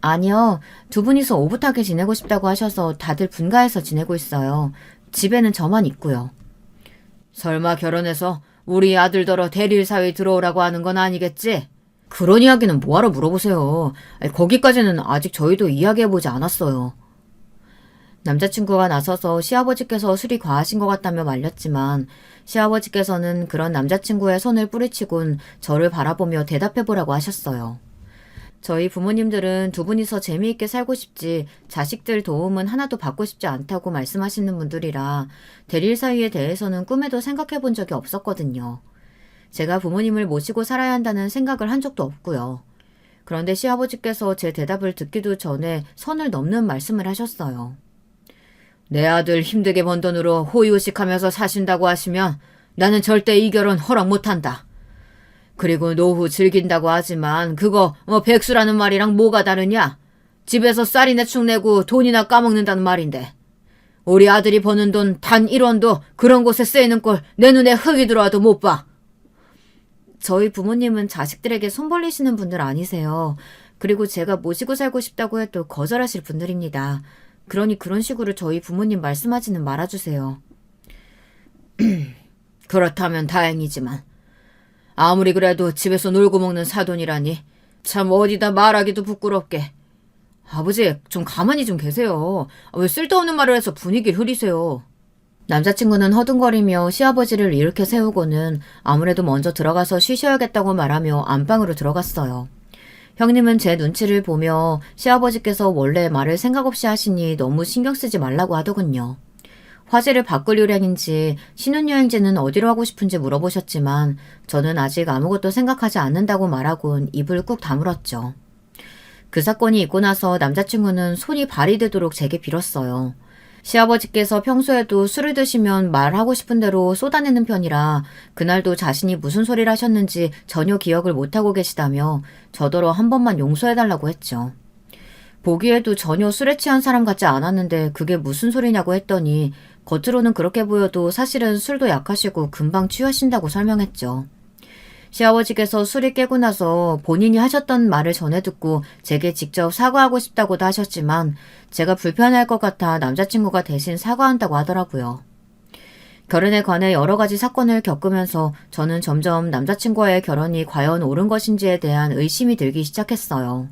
아니요. 두 분이서 오붓하게 지내고 싶다고 하셔서 다들 분가해서 지내고 있어요. 집에는 저만 있고요. 설마 결혼해서 우리 아들더러 대릴 사회에 들어오라고 하는 건 아니겠지? 그런 이야기는 뭐하러 물어보세요. 거기까지는 아직 저희도 이야기해보지 않았어요. 남자친구가 나서서 시아버지께서 술이 과하신 것 같다며 말렸지만 시아버지께서는 그런 남자친구의 손을 뿌리치곤 저를 바라보며 대답해보라고 하셨어요. 저희 부모님들은 두 분이서 재미있게 살고 싶지 자식들 도움은 하나도 받고 싶지 않다고 말씀하시는 분들이라 대릴 사위에 대해서는 꿈에도 생각해 본 적이 없었거든요. 제가 부모님을 모시고 살아야 한다는 생각을 한 적도 없고요. 그런데 시아버지께서 제 대답을 듣기도 전에 선을 넘는 말씀을 하셨어요. 내 아들 힘들게 번 돈으로 호의호식하면서 사신다고 하시면 나는 절대 이 결혼 허락 못한다. 그리고 노후 즐긴다고 하지만 그거 백수라는 말이랑 뭐가 다르냐? 집에서 쌀이나 축 내고 돈이나 까먹는다는 말인데. 우리 아들이 버는 돈 단 1원도 그런 곳에 쓰이는 꼴 내 눈에 흙이 들어와도 못 봐. 저희 부모님은 자식들에게 손 벌리시는 분들 아니세요. 그리고 제가 모시고 살고 싶다고 해도 거절하실 분들입니다. 그러니 그런 식으로 저희 부모님 말씀하지는 말아주세요. 그렇다면 다행이지만 아무리 그래도 집에서 놀고 먹는 사돈이라니 참 어디다 말하기도 부끄럽게. 아버지 좀 가만히 좀 계세요. 왜 쓸데없는 말을 해서 분위기를 흐리세요. 남자친구는 허둥거리며 시아버지를 일으켜 세우고는 아무래도 먼저 들어가서 쉬셔야겠다고 말하며 안방으로 들어갔어요. 형님은 제 눈치를 보며 시아버지께서 원래 말을 생각 없이 하시니 너무 신경 쓰지 말라고 하더군요. 화제를 바꿀 요량인지 신혼여행지는 어디로 하고 싶은지 물어보셨지만 저는 아직 아무것도 생각하지 않는다고 말하곤 입을 꾹 다물었죠. 그 사건이 있고 나서 남자친구는 손이 발이 되도록 제게 빌었어요. 시아버지께서 평소에도 술을 드시면 말하고 싶은 대로 쏟아내는 편이라 그날도 자신이 무슨 소리를 하셨는지 전혀 기억을 못하고 계시다며 저더러 한 번만 용서해달라고 했죠. 보기에도 전혀 술에 취한 사람 같지 않았는데 그게 무슨 소리냐고 했더니 겉으로는 그렇게 보여도 사실은 술도 약하시고 금방 취하신다고 설명했죠. 시아버지께서 술이 깨고 나서 본인이 하셨던 말을 전해 듣고 제게 직접 사과하고 싶다고도 하셨지만 제가 불편할 것 같아 남자친구가 대신 사과한다고 하더라고요. 결혼에 관해 여러 가지 사건을 겪으면서 저는 점점 남자친구와의 결혼이 과연 옳은 것인지에 대한 의심이 들기 시작했어요.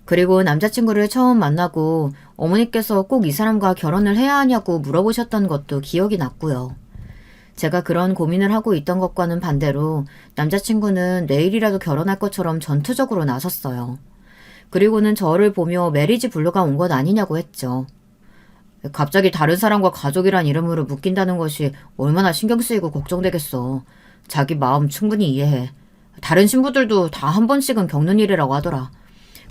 그리고 남자친구를 처음 만나고 어머니께서 꼭 이 사람과 결혼을 해야 하냐고 물어보셨던 것도 기억이 났고요. 제가 그런 고민을 하고 있던 것과는 반대로 남자친구는 내일이라도 결혼할 것처럼 전투적으로 나섰어요. 그리고는 저를 보며 메리지 블루가 온 것 아니냐고 했죠. 갑자기 다른 사람과 가족이란 이름으로 묶인다는 것이 얼마나 신경 쓰이고 걱정되겠어. 자기 마음 충분히 이해해. 다른 신부들도 다 한 번씩은 겪는 일이라고 하더라.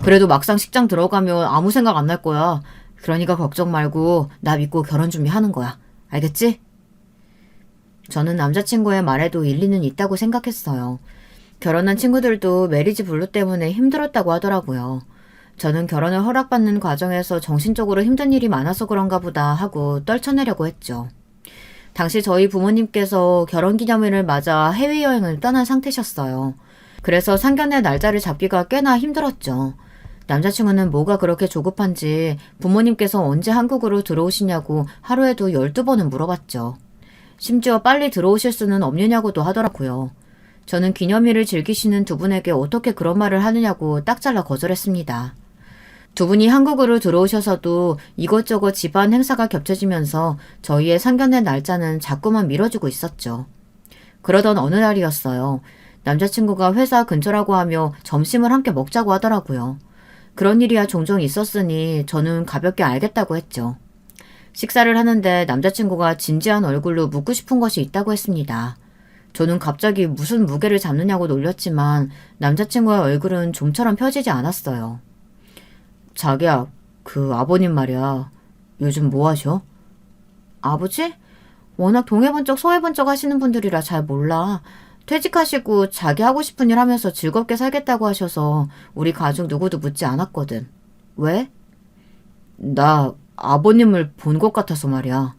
그래도 막상 식장 들어가면 아무 생각 안 날 거야. 그러니까 걱정 말고 나 믿고 결혼 준비하는 거야. 알겠지? 저는 남자친구의 말에도 일리는 있다고 생각했어요. 결혼한 친구들도 메리지 블루 때문에 힘들었다고 하더라고요. 저는 결혼을 허락받는 과정에서 정신적으로 힘든 일이 많아서 그런가 보다 하고 떨쳐내려고 했죠. 당시 저희 부모님께서 결혼기념일을 맞아 해외여행을 떠난 상태셨어요. 그래서 상견례 날짜를 잡기가 꽤나 힘들었죠. 남자친구는 뭐가 그렇게 조급한지 부모님께서 언제 한국으로 들어오시냐고 하루에도 12번은 물어봤죠. 심지어 빨리 들어오실 수는 없느냐고도 하더라고요. 저는 기념일을 즐기시는 두 분에게 어떻게 그런 말을 하느냐고 딱 잘라 거절했습니다. 두 분이 한국으로 들어오셔서도 이것저것 집안 행사가 겹쳐지면서 저희의 상견례 날짜는 자꾸만 미뤄지고 있었죠. 그러던 어느 날이었어요. 남자친구가 회사 근처라고 하며 점심을 함께 먹자고 하더라고요. 그런 일이야 종종 있었으니 저는 가볍게 알겠다고 했죠. 식사를 하는데 남자친구가 진지한 얼굴로 묻고 싶은 것이 있다고 했습니다. 저는 갑자기 무슨 무게를 잡느냐고 놀렸지만 남자친구의 얼굴은 좀처럼 펴지지 않았어요. 자기야, 그 아버님 말이야. 요즘 뭐 하셔? 아버지? 워낙 동해본 적 서해본 적 하시는 분들이라 잘 몰라. 퇴직하시고 자기 하고 싶은 일 하면서 즐겁게 살겠다고 하셔서 우리 가족 누구도 묻지 않았거든. 왜? 나 아버님을 본 것 같아서 말이야.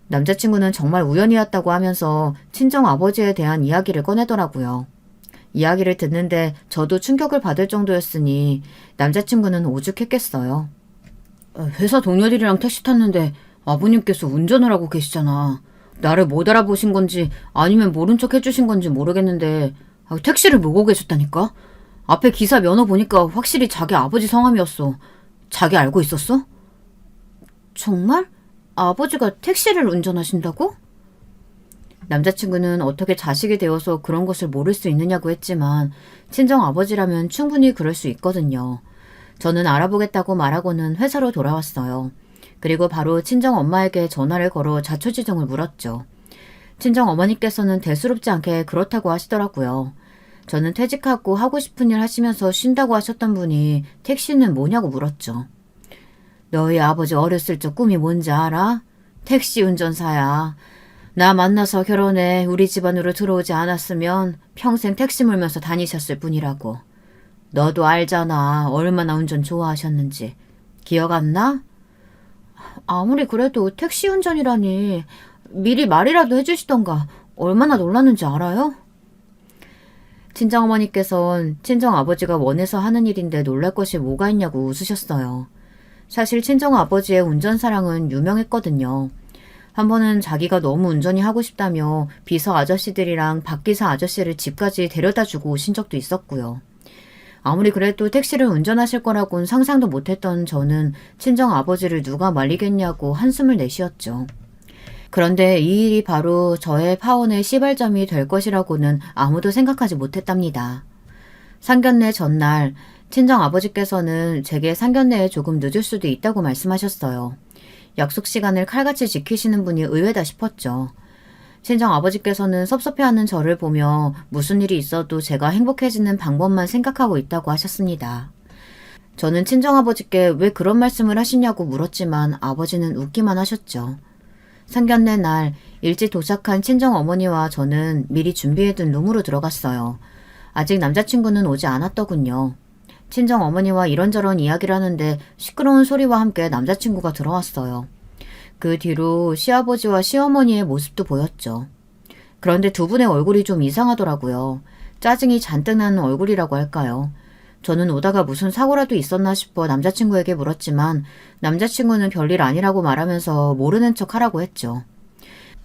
남자친구는 정말 우연이었다고 하면서 친정 아버지에 대한 이야기를 꺼내더라고요. 이야기를 듣는데 저도 충격을 받을 정도였으니 남자친구는 오죽했겠어요. 회사 동료들이랑 택시 탔는데 아버님께서 운전을 하고 계시잖아. 나를 못 알아보신 건지 아니면 모른 척 해주신 건지 모르겠는데 택시를 몰고 계셨다니까? 앞에 기사 면허 보니까 확실히 자기 아버지 성함이었어. 자기 알고 있었어? 정말? 아버지가 택시를 운전하신다고? 남자친구는 어떻게 자식이 되어서 그런 것을 모를 수 있느냐고 했지만 친정 아버지라면 충분히 그럴 수 있거든요. 저는 알아보겠다고 말하고는 회사로 돌아왔어요. 그리고 바로 친정 엄마에게 전화를 걸어 자초지종을 물었죠. 친정 어머니께서는 대수롭지 않게 그렇다고 하시더라고요. 저는 퇴직하고 하고 싶은 일 하시면서 쉰다고 하셨던 분이 택시는 뭐냐고 물었죠. 너희 아버지 어렸을 적 꿈이 뭔지 알아? 택시 운전사야. 나 만나서 결혼해 우리 집안으로 들어오지 않았으면 평생 택시 몰면서 다니셨을 뿐이라고. 너도 알잖아. 얼마나 운전 좋아하셨는지. 기억 안 나? 아무리 그래도 택시 운전이라니. 미리 말이라도 해주시던가. 얼마나 놀랐는지 알아요? 친정어머니께선 친정아버지가 원해서 하는 일인데 놀랄 것이 뭐가 있냐고 웃으셨어요. 사실 친정아버지의 운전사랑은 유명했거든요. 한 번은 자기가 너무 운전이 하고 싶다며 비서 아저씨들이랑 박기사 아저씨를 집까지 데려다주고 오신 적도 있었고요. 아무리 그래도 택시를 운전하실 거라고는 상상도 못했던 저는 친정아버지를 누가 말리겠냐고 한숨을 내쉬었죠. 그런데 이 일이 바로 저의 파혼의 시발점이 될 것이라고는 아무도 생각하지 못했답니다. 상견례 전날 친정아버지께서는 제게 상견례에 조금 늦을 수도 있다고 말씀하셨어요. 약속 시간을 칼같이 지키시는 분이 의외다 싶었죠. 친정아버지께서는 섭섭해하는 저를 보며 무슨 일이 있어도 제가 행복해지는 방법만 생각하고 있다고 하셨습니다. 저는 친정아버지께 왜 그런 말씀을 하시냐고 물었지만 아버지는 웃기만 하셨죠. 상견례 날 일찍 도착한 친정어머니와 저는 미리 준비해둔 룸으로 들어갔어요. 아직 남자친구는 오지 않았더군요. 친정어머니와 이런저런 이야기를 하는데 시끄러운 소리와 함께 남자친구가 들어왔어요. 그 뒤로 시아버지와 시어머니의 모습도 보였죠. 그런데 두 분의 얼굴이 좀 이상하더라고요. 짜증이 잔뜩 나는 얼굴이라고 할까요? 저는 오다가 무슨 사고라도 있었나 싶어 남자친구에게 물었지만 남자친구는 별일 아니라고 말하면서 모르는 척 하라고 했죠.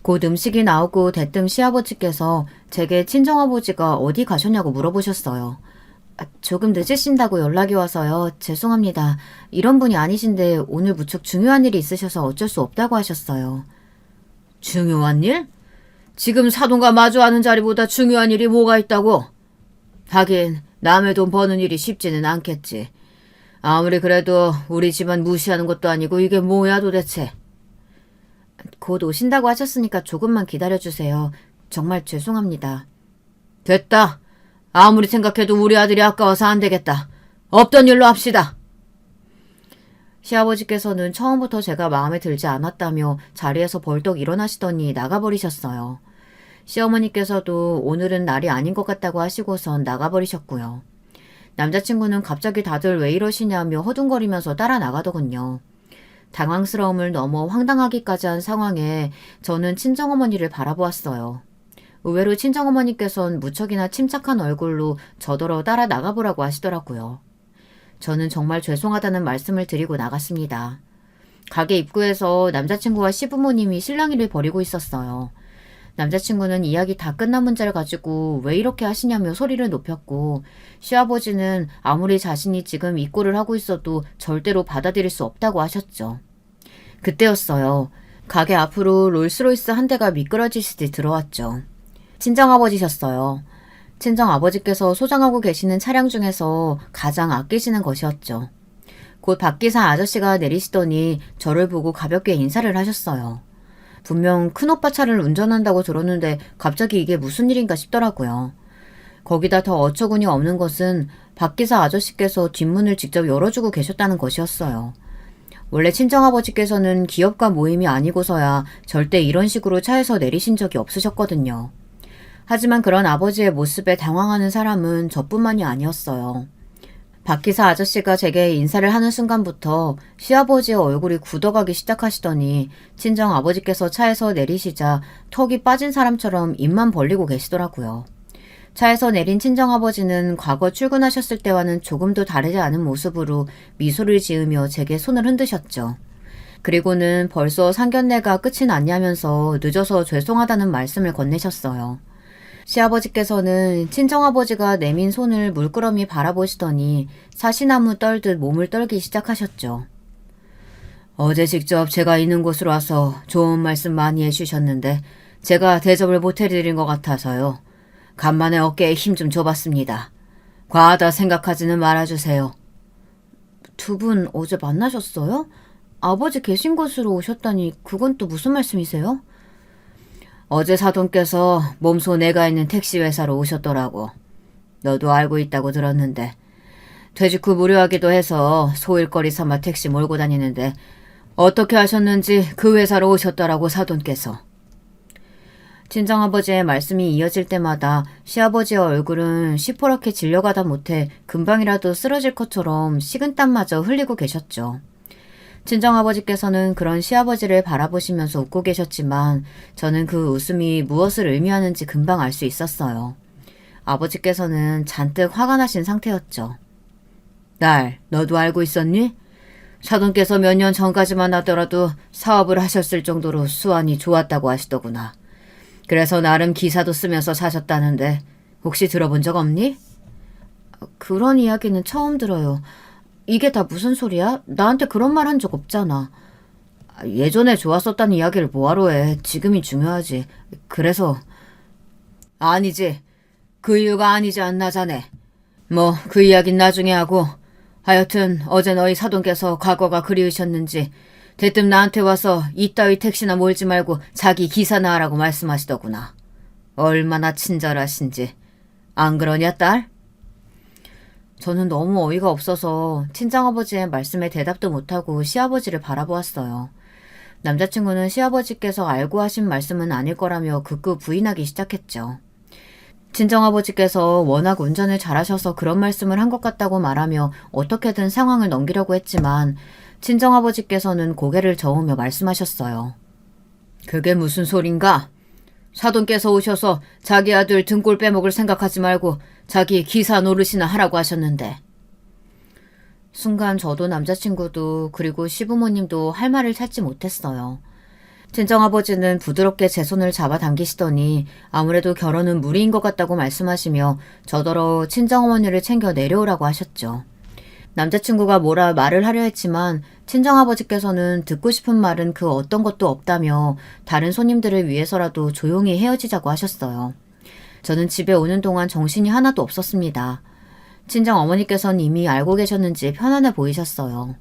곧 음식이 나오고 대뜸 시아버지께서 제게 친정아버지가 어디 가셨냐고 물어보셨어요. 조금 늦으신다고 연락이 와서요. 죄송합니다. 이런 분이 아니신데 오늘 무척 중요한 일이 있으셔서 어쩔 수 없다고 하셨어요. 중요한 일? 지금 사돈과 마주하는 자리보다 중요한 일이 뭐가 있다고? 하긴 남의 돈 버는 일이 쉽지는 않겠지. 아무리 그래도 우리 집안 무시하는 것도 아니고 이게 뭐야 도대체. 곧 오신다고 하셨으니까 조금만 기다려주세요. 정말 죄송합니다. 됐다. 아무리 생각해도 우리 아들이 아까워서 안 되겠다. 없던 일로 합시다. 시아버지께서는 처음부터 제가 마음에 들지 않았다며 자리에서 벌떡 일어나시더니 나가버리셨어요. 시어머니께서도 오늘은 날이 아닌 것 같다고 하시고선 나가버리셨고요. 남자친구는 갑자기 다들 왜 이러시냐며 허둥거리면서 따라 나가더군요. 당황스러움을 넘어 황당하기까지 한 상황에 저는 친정어머니를 바라보았어요. 의외로 친정어머니께서는 무척이나 침착한 얼굴로 저더러 따라 나가보라고 하시더라고요. 저는 정말 죄송하다는 말씀을 드리고 나갔습니다. 가게 입구에서 남자친구와 시부모님이 실랑이를 벌이고 있었어요. 남자친구는 이야기 다 끝난 문제를 가지고 왜 이렇게 하시냐며 소리를 높였고 시아버지는 아무리 자신이 지금 이 꼴을 하고 있어도 절대로 받아들일 수 없다고 하셨죠. 그때였어요. 가게 앞으로 롤스로이스 한 대가 미끄러지시듯이 들어왔죠. 친정아버지셨어요. 친정아버지께서 소장하고 계시는 차량 중에서 가장 아끼시는 것이었죠. 곧 박기사 아저씨가 내리시더니 저를 보고 가볍게 인사를 하셨어요. 분명 큰오빠 차를 운전한다고 들었는데 갑자기 이게 무슨 일인가 싶더라고요. 거기다 더 어처구니 없는 것은 박기사 아저씨께서 뒷문을 직접 열어주고 계셨다는 것이었어요. 원래 친정아버지께서는 기업가 모임이 아니고서야 절대 이런 식으로 차에서 내리신 적이 없으셨거든요. 하지만 그런 아버지의 모습에 당황하는 사람은 저뿐만이 아니었어요. 박기사 아저씨가 제게 인사를 하는 순간부터 시아버지의 얼굴이 굳어가기 시작하시더니 친정아버지께서 차에서 내리시자 턱이 빠진 사람처럼 입만 벌리고 계시더라고요. 차에서 내린 친정아버지는 과거 출근하셨을 때와는 조금도 다르지 않은 모습으로 미소를 지으며 제게 손을 흔드셨죠. 그리고는 벌써 상견례가 끝이 났냐면서 늦어서 죄송하다는 말씀을 건네셨어요. 시아버지께서는 친정아버지가 내민 손을 물끄러미 바라보시더니 사시나무 떨듯 몸을 떨기 시작하셨죠. 어제 직접 제가 있는 곳으로 와서 좋은 말씀 많이 해주셨는데 제가 대접을 못해드린 것 같아서요. 간만에 어깨에 힘 좀 줘봤습니다. 과하다 생각하지는 말아주세요. 두 분 어제 만나셨어요? 아버지 계신 곳으로 오셨다니 그건 또 무슨 말씀이세요? 어제 사돈께서 몸소 내가 있는 택시회사로 오셨더라고. 너도 알고 있다고 들었는데 퇴직 후 무료하기도 해서 소일거리 삼아 택시 몰고 다니는데 어떻게 하셨는지 그 회사로 오셨더라고 사돈께서. 친정아버지의 말씀이 이어질 때마다 시아버지의 얼굴은 시퍼렇게 질려가다 못해 금방이라도 쓰러질 것처럼 식은땀마저 흘리고 계셨죠. 친정아버지께서는 그런 시아버지를 바라보시면서 웃고 계셨지만 저는 그 웃음이 무엇을 의미하는지 금방 알 수 있었어요. 아버지께서는 잔뜩 화가 나신 상태였죠. 딸, 너도 알고 있었니? 사돈께서 몇 년 전까지만 하더라도 사업을 하셨을 정도로 수완이 좋았다고 하시더구나. 그래서 나름 기사도 쓰면서 사셨다는데 혹시 들어본 적 없니? 그런 이야기는 처음 들어요. 이게 다 무슨 소리야? 나한테 그런 말 한 적 없잖아. 예전에 좋았었다는 이야기를 뭐하러 해. 지금이 중요하지. 그래서. 아니지. 그 이유가 아니지 않나 자네. 뭐 그 이야기는 나중에 하고 하여튼 어제 너희 사돈께서 과거가 그리우셨는지 대뜸 나한테 와서 이따위 택시나 몰지 말고 자기 기사나 하라고 말씀하시더구나. 얼마나 친절하신지. 안 그러냐 딸? 저는 너무 어이가 없어서 친정아버지의 말씀에 대답도 못하고 시아버지를 바라보았어요. 남자친구는 시아버지께서 알고 하신 말씀은 아닐 거라며 극구 부인하기 시작했죠. 친정아버지께서 워낙 운전을 잘하셔서 그런 말씀을 한 것 같다고 말하며 어떻게든 상황을 넘기려고 했지만 친정아버지께서는 고개를 저으며 말씀하셨어요. 그게 무슨 소린가? 사돈께서 오셔서 자기 아들 등골 빼먹을 생각하지 말고 자기 기사 노릇이나 하라고 하셨는데. 순간 저도 남자친구도 그리고 시부모님도 할 말을 찾지 못했어요. 친정아버지는 부드럽게 제 손을 잡아당기시더니 아무래도 결혼은 무리인 것 같다고 말씀하시며 저더러 친정어머니를 챙겨 내려오라고 하셨죠. 남자친구가 뭐라 말을 하려 했지만 친정아버지께서는 듣고 싶은 말은 그 어떤 것도 없다며 다른 손님들을 위해서라도 조용히 헤어지자고 하셨어요. 저는 집에 오는 동안 정신이 하나도 없었습니다. 친정어머니께서는 이미 알고 계셨는지 편안해 보이셨어요.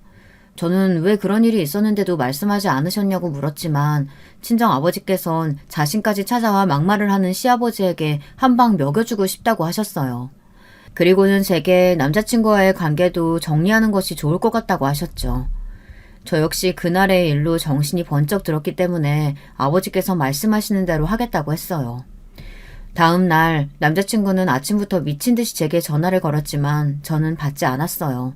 저는 왜 그런 일이 있었는데도 말씀하지 않으셨냐고 물었지만 친정아버지께서는 자신까지 찾아와 막말을 하는 시아버지에게 한 방 먹여주고 싶다고 하셨어요. 그리고는 제게 남자친구와의 관계도 정리하는 것이 좋을 것 같다고 하셨죠. 저 역시 그날의 일로 정신이 번쩍 들었기 때문에 아버지께서 말씀하시는 대로 하겠다고 했어요. 다음 날 남자친구는 아침부터 미친 듯이 제게 전화를 걸었지만 저는 받지 않았어요.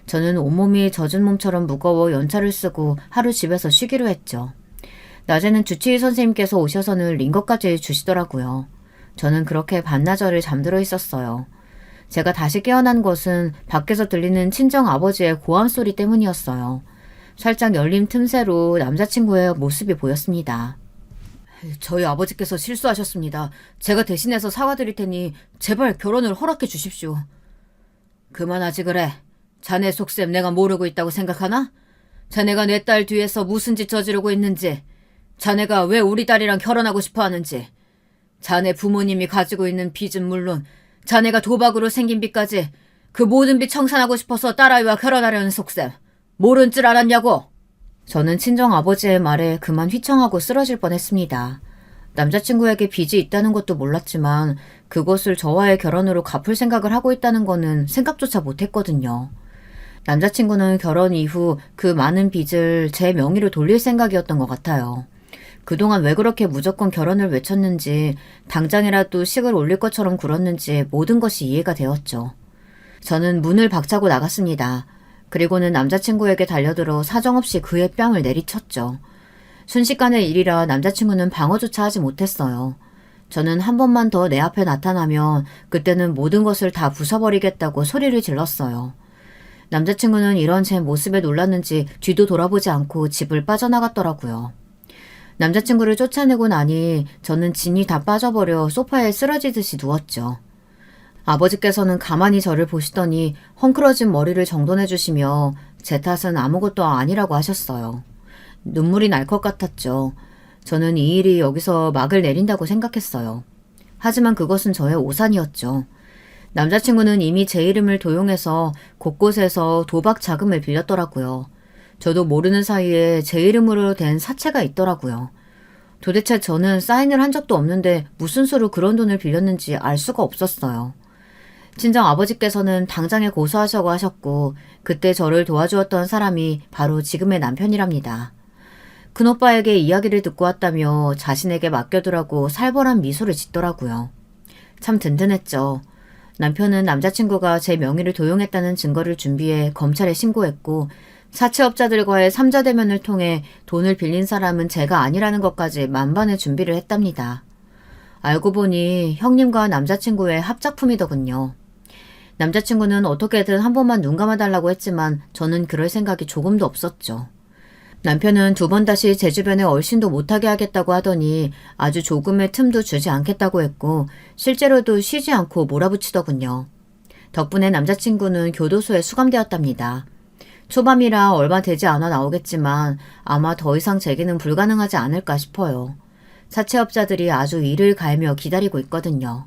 저는 온몸이 젖은 몸처럼 무거워 연차를 쓰고 하루 집에서 쉬기로 했죠. 낮에는 주치의 선생님께서 오셔서는 링거까지 주시더라고요. 저는 그렇게 반나절을 잠들어 있었어요. 제가 다시 깨어난 것은 밖에서 들리는 친정아버지의 고함 소리 때문이었어요. 살짝 열린 틈새로 남자친구의 모습이 보였습니다. 저희 아버지께서 실수하셨습니다. 제가 대신해서 사과드릴 테니 제발 결혼을 허락해 주십시오. 그만하지 그래. 자네 속셈 내가 모르고 있다고 생각하나? 자네가 내 딸 뒤에서 무슨 짓 저지르고 있는지, 자네가 왜 우리 딸이랑 결혼하고 싶어 하는지, 자네 부모님이 가지고 있는 빚은 물론 자네가 도박으로 생긴 빚까지 그 모든 빚 청산하고 싶어서 딸아이와 결혼하려는 속셈 모른 줄 알았냐고. 저는 친정아버지의 말에 그만 휘청하고 쓰러질 뻔했습니다. 남자친구에게 빚이 있다는 것도 몰랐지만 그것을 저와의 결혼으로 갚을 생각을 하고 있다는 거는 생각조차 못했거든요. 남자친구는 결혼 이후 그 많은 빚을 제 명의로 돌릴 생각이었던 것 같아요. 그동안 왜 그렇게 무조건 결혼을 외쳤는지, 당장이라도 식을 올릴 것처럼 굴었는지 모든 것이 이해가 되었죠. 저는 문을 박차고 나갔습니다. 그리고는 남자친구에게 달려들어 사정없이 그의 뺨을 내리쳤죠. 순식간의 일이라 남자친구는 방어조차 하지 못했어요. 저는 한 번만 더 내 앞에 나타나면 그때는 모든 것을 다 부숴버리겠다고 소리를 질렀어요. 남자친구는 이런 제 모습에 놀랐는지 뒤도 돌아보지 않고 집을 빠져나갔더라고요. 남자친구를 쫓아내고 나니 저는 진이 다 빠져버려 소파에 쓰러지듯이 누웠죠. 아버지께서는 가만히 저를 보시더니 헝클어진 머리를 정돈해 주시며 제 탓은 아무것도 아니라고 하셨어요. 눈물이 날 것 같았죠. 저는 이 일이 여기서 막을 내린다고 생각했어요. 하지만 그것은 저의 오산이었죠. 남자친구는 이미 제 이름을 도용해서 곳곳에서 도박 자금을 빌렸더라고요. 저도 모르는 사이에 제 이름으로 된 사채가 있더라고요. 도대체 저는 사인을 한 적도 없는데 무슨 수로 그런 돈을 빌렸는지 알 수가 없었어요. 친정 아버지께서는 당장에 고소하자고 하셨고 그때 저를 도와주었던 사람이 바로 지금의 남편이랍니다. 큰오빠에게 이야기를 듣고 왔다며 자신에게 맡겨두라고 살벌한 미소를 짓더라고요. 참 든든했죠. 남편은 남자친구가 제 명의를 도용했다는 증거를 준비해 검찰에 신고했고 사채업자들과의 삼자대면을 통해 돈을 빌린 사람은 제가 아니라는 것까지 만반의 준비를 했답니다. 알고 보니 형님과 남자친구의 합작품이더군요. 남자친구는 어떻게든 한 번만 눈 감아달라고 했지만 저는 그럴 생각이 조금도 없었죠. 남편은 두 번 다시 제 주변에 얼씬도 못하게 하겠다고 하더니 아주 조금의 틈도 주지 않겠다고 했고 실제로도 쉬지 않고 몰아붙이더군요. 덕분에 남자친구는 교도소에 수감되었답니다. 초밤이라 얼마 되지 않아 나오겠지만 아마 더 이상 재기는 불가능하지 않을까 싶어요. 사채업자들이 아주 이를 갈며 기다리고 있거든요.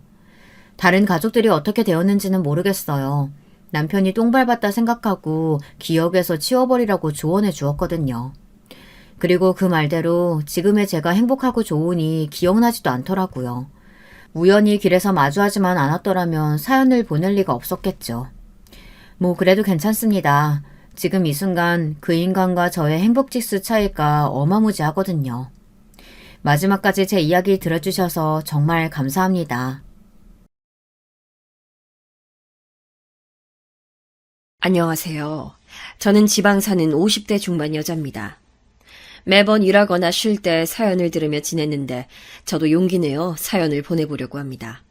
다른 가족들이 어떻게 되었는지는 모르겠어요. 남편이 똥 밟았다 생각하고 기억에서 치워버리라고 조언해 주었거든요. 그리고 그 말대로 지금의 제가 행복하고 좋으니 기억나지도 않더라고요. 우연히 길에서 마주하지만 않았더라면 사연을 보낼 리가 없었겠죠. 뭐 그래도 괜찮습니다. 지금 이 순간 그 인간과 저의 행복지수 차이가 어마무지하거든요. 마지막까지 제 이야기 들어주셔서 정말 감사합니다. 안녕하세요. 저는 지방 사는 50대 중반 여자입니다. 매번 일하거나 쉴 때 사연을 들으며 지냈는데 저도 용기 내어 사연을 보내보려고 합니다.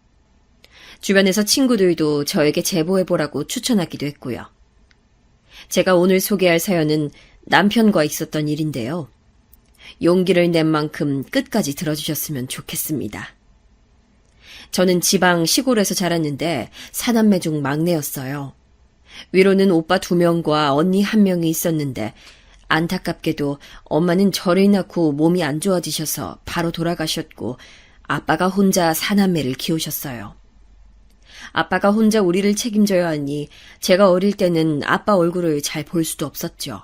주변에서 친구들도 저에게 제보해보라고 추천하기도 했고요. 제가 오늘 소개할 사연은 남편과 있었던 일인데요. 용기를 낸 만큼 끝까지 들어주셨으면 좋겠습니다. 저는 지방 시골에서 자랐는데 사남매 중 막내였어요. 위로는 오빠 2명과 언니 1명이 있었는데 안타깝게도 엄마는 저를 낳고 몸이 안 좋아지셔서 바로 돌아가셨고 아빠가 혼자 사남매를 키우셨어요. 아빠가 혼자 우리를 책임져야 하니 제가 어릴 때는 아빠 얼굴을 잘 볼 수도 없었죠.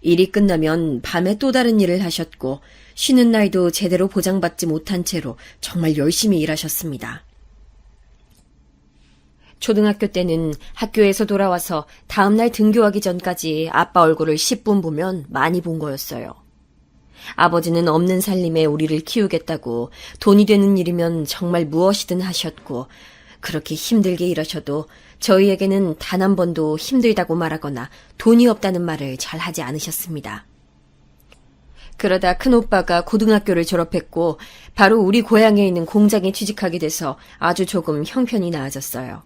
일이 끝나면 밤에 또 다른 일을 하셨고 쉬는 날도 제대로 보장받지 못한 채로 정말 열심히 일하셨습니다. 초등학교 때는 학교에서 돌아와서 다음날 등교하기 전까지 아빠 얼굴을 10분 보면 많이 본 거였어요. 아버지는 없는 살림에 우리를 키우겠다고 돈이 되는 일이면 정말 무엇이든 하셨고 그렇게 힘들게 일하셔도 저희에게는 단 한 번도 힘들다고 말하거나 돈이 없다는 말을 잘 하지 않으셨습니다. 그러다 큰오빠가 고등학교를 졸업했고 바로 우리 고향에 있는 공장에 취직하게 돼서 아주 조금 형편이 나아졌어요.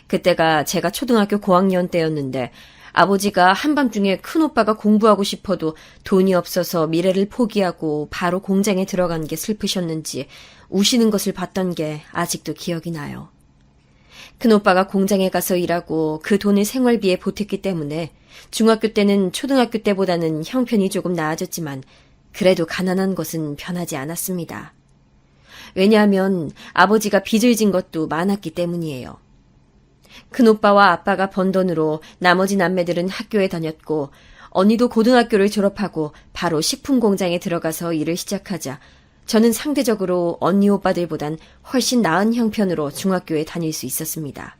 그때가 제가 초등학교 고학년 때였는데 아버지가 한밤중에 큰오빠가 공부하고 싶어도 돈이 없어서 미래를 포기하고 바로 공장에 들어간 게 슬프셨는지 우시는 것을 봤던 게 아직도 기억이 나요. 큰오빠가 공장에 가서 일하고 그 돈을 생활비에 보탰기 때문에 중학교 때는 초등학교 때보다는 형편이 조금 나아졌지만 그래도 가난한 것은 변하지 않았습니다. 왜냐하면 아버지가 빚을 진 것도 많았기 때문이에요. 큰오빠와 아빠가 번 돈으로 나머지 남매들은 학교에 다녔고 언니도 고등학교를 졸업하고 바로 식품 공장에 들어가서 일을 시작하자 저는 상대적으로 언니 오빠들보단 훨씬 나은 형편으로 중학교에 다닐 수 있었습니다.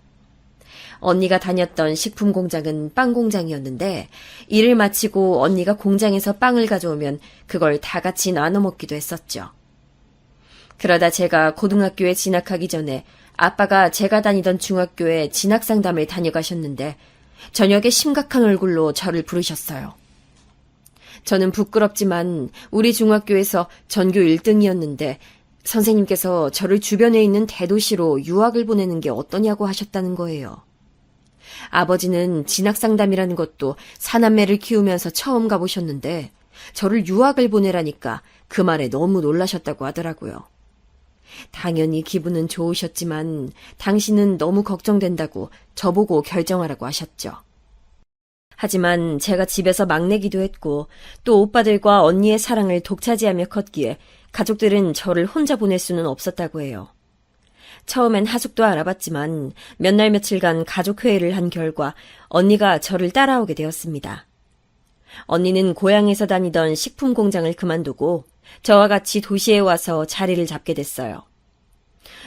언니가 다녔던 식품 공장은 빵 공장이었는데 일을 마치고 언니가 공장에서 빵을 가져오면 그걸 다 같이 나눠 먹기도 했었죠. 그러다 제가 고등학교에 진학하기 전에 아빠가 제가 다니던 중학교에 진학상담을 다녀가셨는데 저녁에 심각한 얼굴로 저를 부르셨어요. 저는 부끄럽지만 우리 중학교에서 전교 1등이었는데 선생님께서 저를 주변에 있는 대도시로 유학을 보내는 게 어떠냐고 하셨다는 거예요. 아버지는 진학상담이라는 것도 사남매를 키우면서 처음 가보셨는데 저를 유학을 보내라니까 그 말에 너무 놀라셨다고 하더라고요. 당연히 기분은 좋으셨지만 당신은 너무 걱정된다고 저보고 결정하라고 하셨죠. 하지만 제가 집에서 막내기도 했고 또 오빠들과 언니의 사랑을 독차지하며 컸기에 가족들은 저를 혼자 보낼 수는 없었다고 해요. 처음엔 하숙도 알아봤지만 몇 날 며칠간 가족회의를 한 결과 언니가 저를 따라오게 되었습니다. 언니는 고향에서 다니던 식품 공장을 그만두고 저와 같이 도시에 와서 자리를 잡게 됐어요.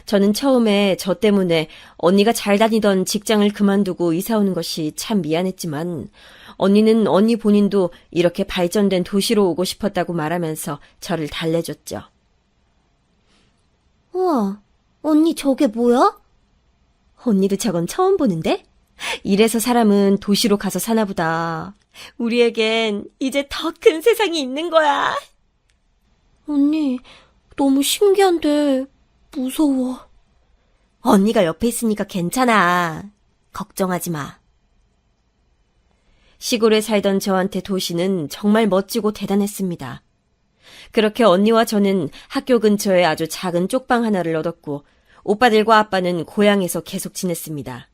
저는 처음에 저 때문에 언니가 잘 다니던 직장을 그만두고 이사 오는 것이 참 미안했지만 언니는 언니 본인도 이렇게 발전된 도시로 오고 싶었다고 말하면서 저를 달래줬죠. 우와, 언니 저게 뭐야? 언니도 저건 처음 보는데? 이래서 사람은 도시로 가서 사나 보다. 우리에겐 이제 더 큰 세상이 있는 거야. 언니, 너무 신기한데 무서워. 언니가 옆에 있으니까 괜찮아. 걱정하지 마. 시골에 살던 저한테 도시는 정말 멋지고 대단했습니다. 그렇게 언니와 저는 학교 근처에 아주 작은 쪽방 하나를 얻었고 오빠들과 아빠는 고향에서 계속 지냈습니다.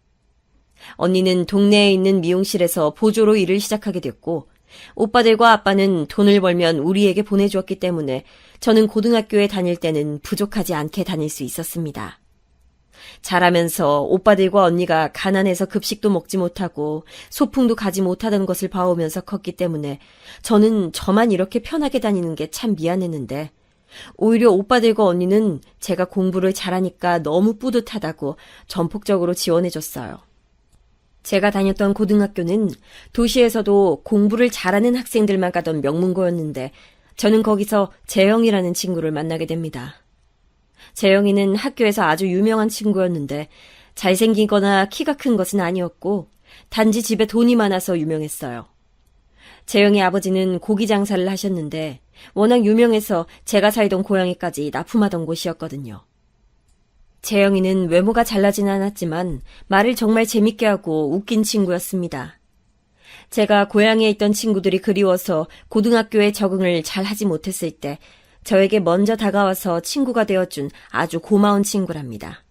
언니는 동네에 있는 미용실에서 보조로 일을 시작하게 됐고 오빠들과 아빠는 돈을 벌면 우리에게 보내주었기 때문에 저는 고등학교에 다닐 때는 부족하지 않게 다닐 수 있었습니다. 자라면서 오빠들과 언니가 가난해서 급식도 먹지 못하고 소풍도 가지 못하던 것을 봐오면서 컸기 때문에 저는 저만 이렇게 편하게 다니는 게 참 미안했는데 오히려 오빠들과 언니는 제가 공부를 잘하니까 너무 뿌듯하다고 전폭적으로 지원해줬어요. 제가 다녔던 고등학교는 도시에서도 공부를 잘하는 학생들만 가던 명문고였는데 저는 거기서 재영이라는 친구를 만나게 됩니다. 재영이는 학교에서 아주 유명한 친구였는데 잘생기거나 키가 큰 것은 아니었고 단지 집에 돈이 많아서 유명했어요. 재영이 아버지는 고기 장사를 하셨는데 워낙 유명해서 제가 살던 고향에까지 납품하던 곳이었거든요. 재영이는 외모가 잘나진 않았지만 말을 정말 재밌게 하고 웃긴 친구였습니다. 제가 고향에 있던 친구들이 그리워서 고등학교에 적응을 잘 하지 못했을 때 저에게 먼저 다가와서 친구가 되어준 아주 고마운 친구랍니다.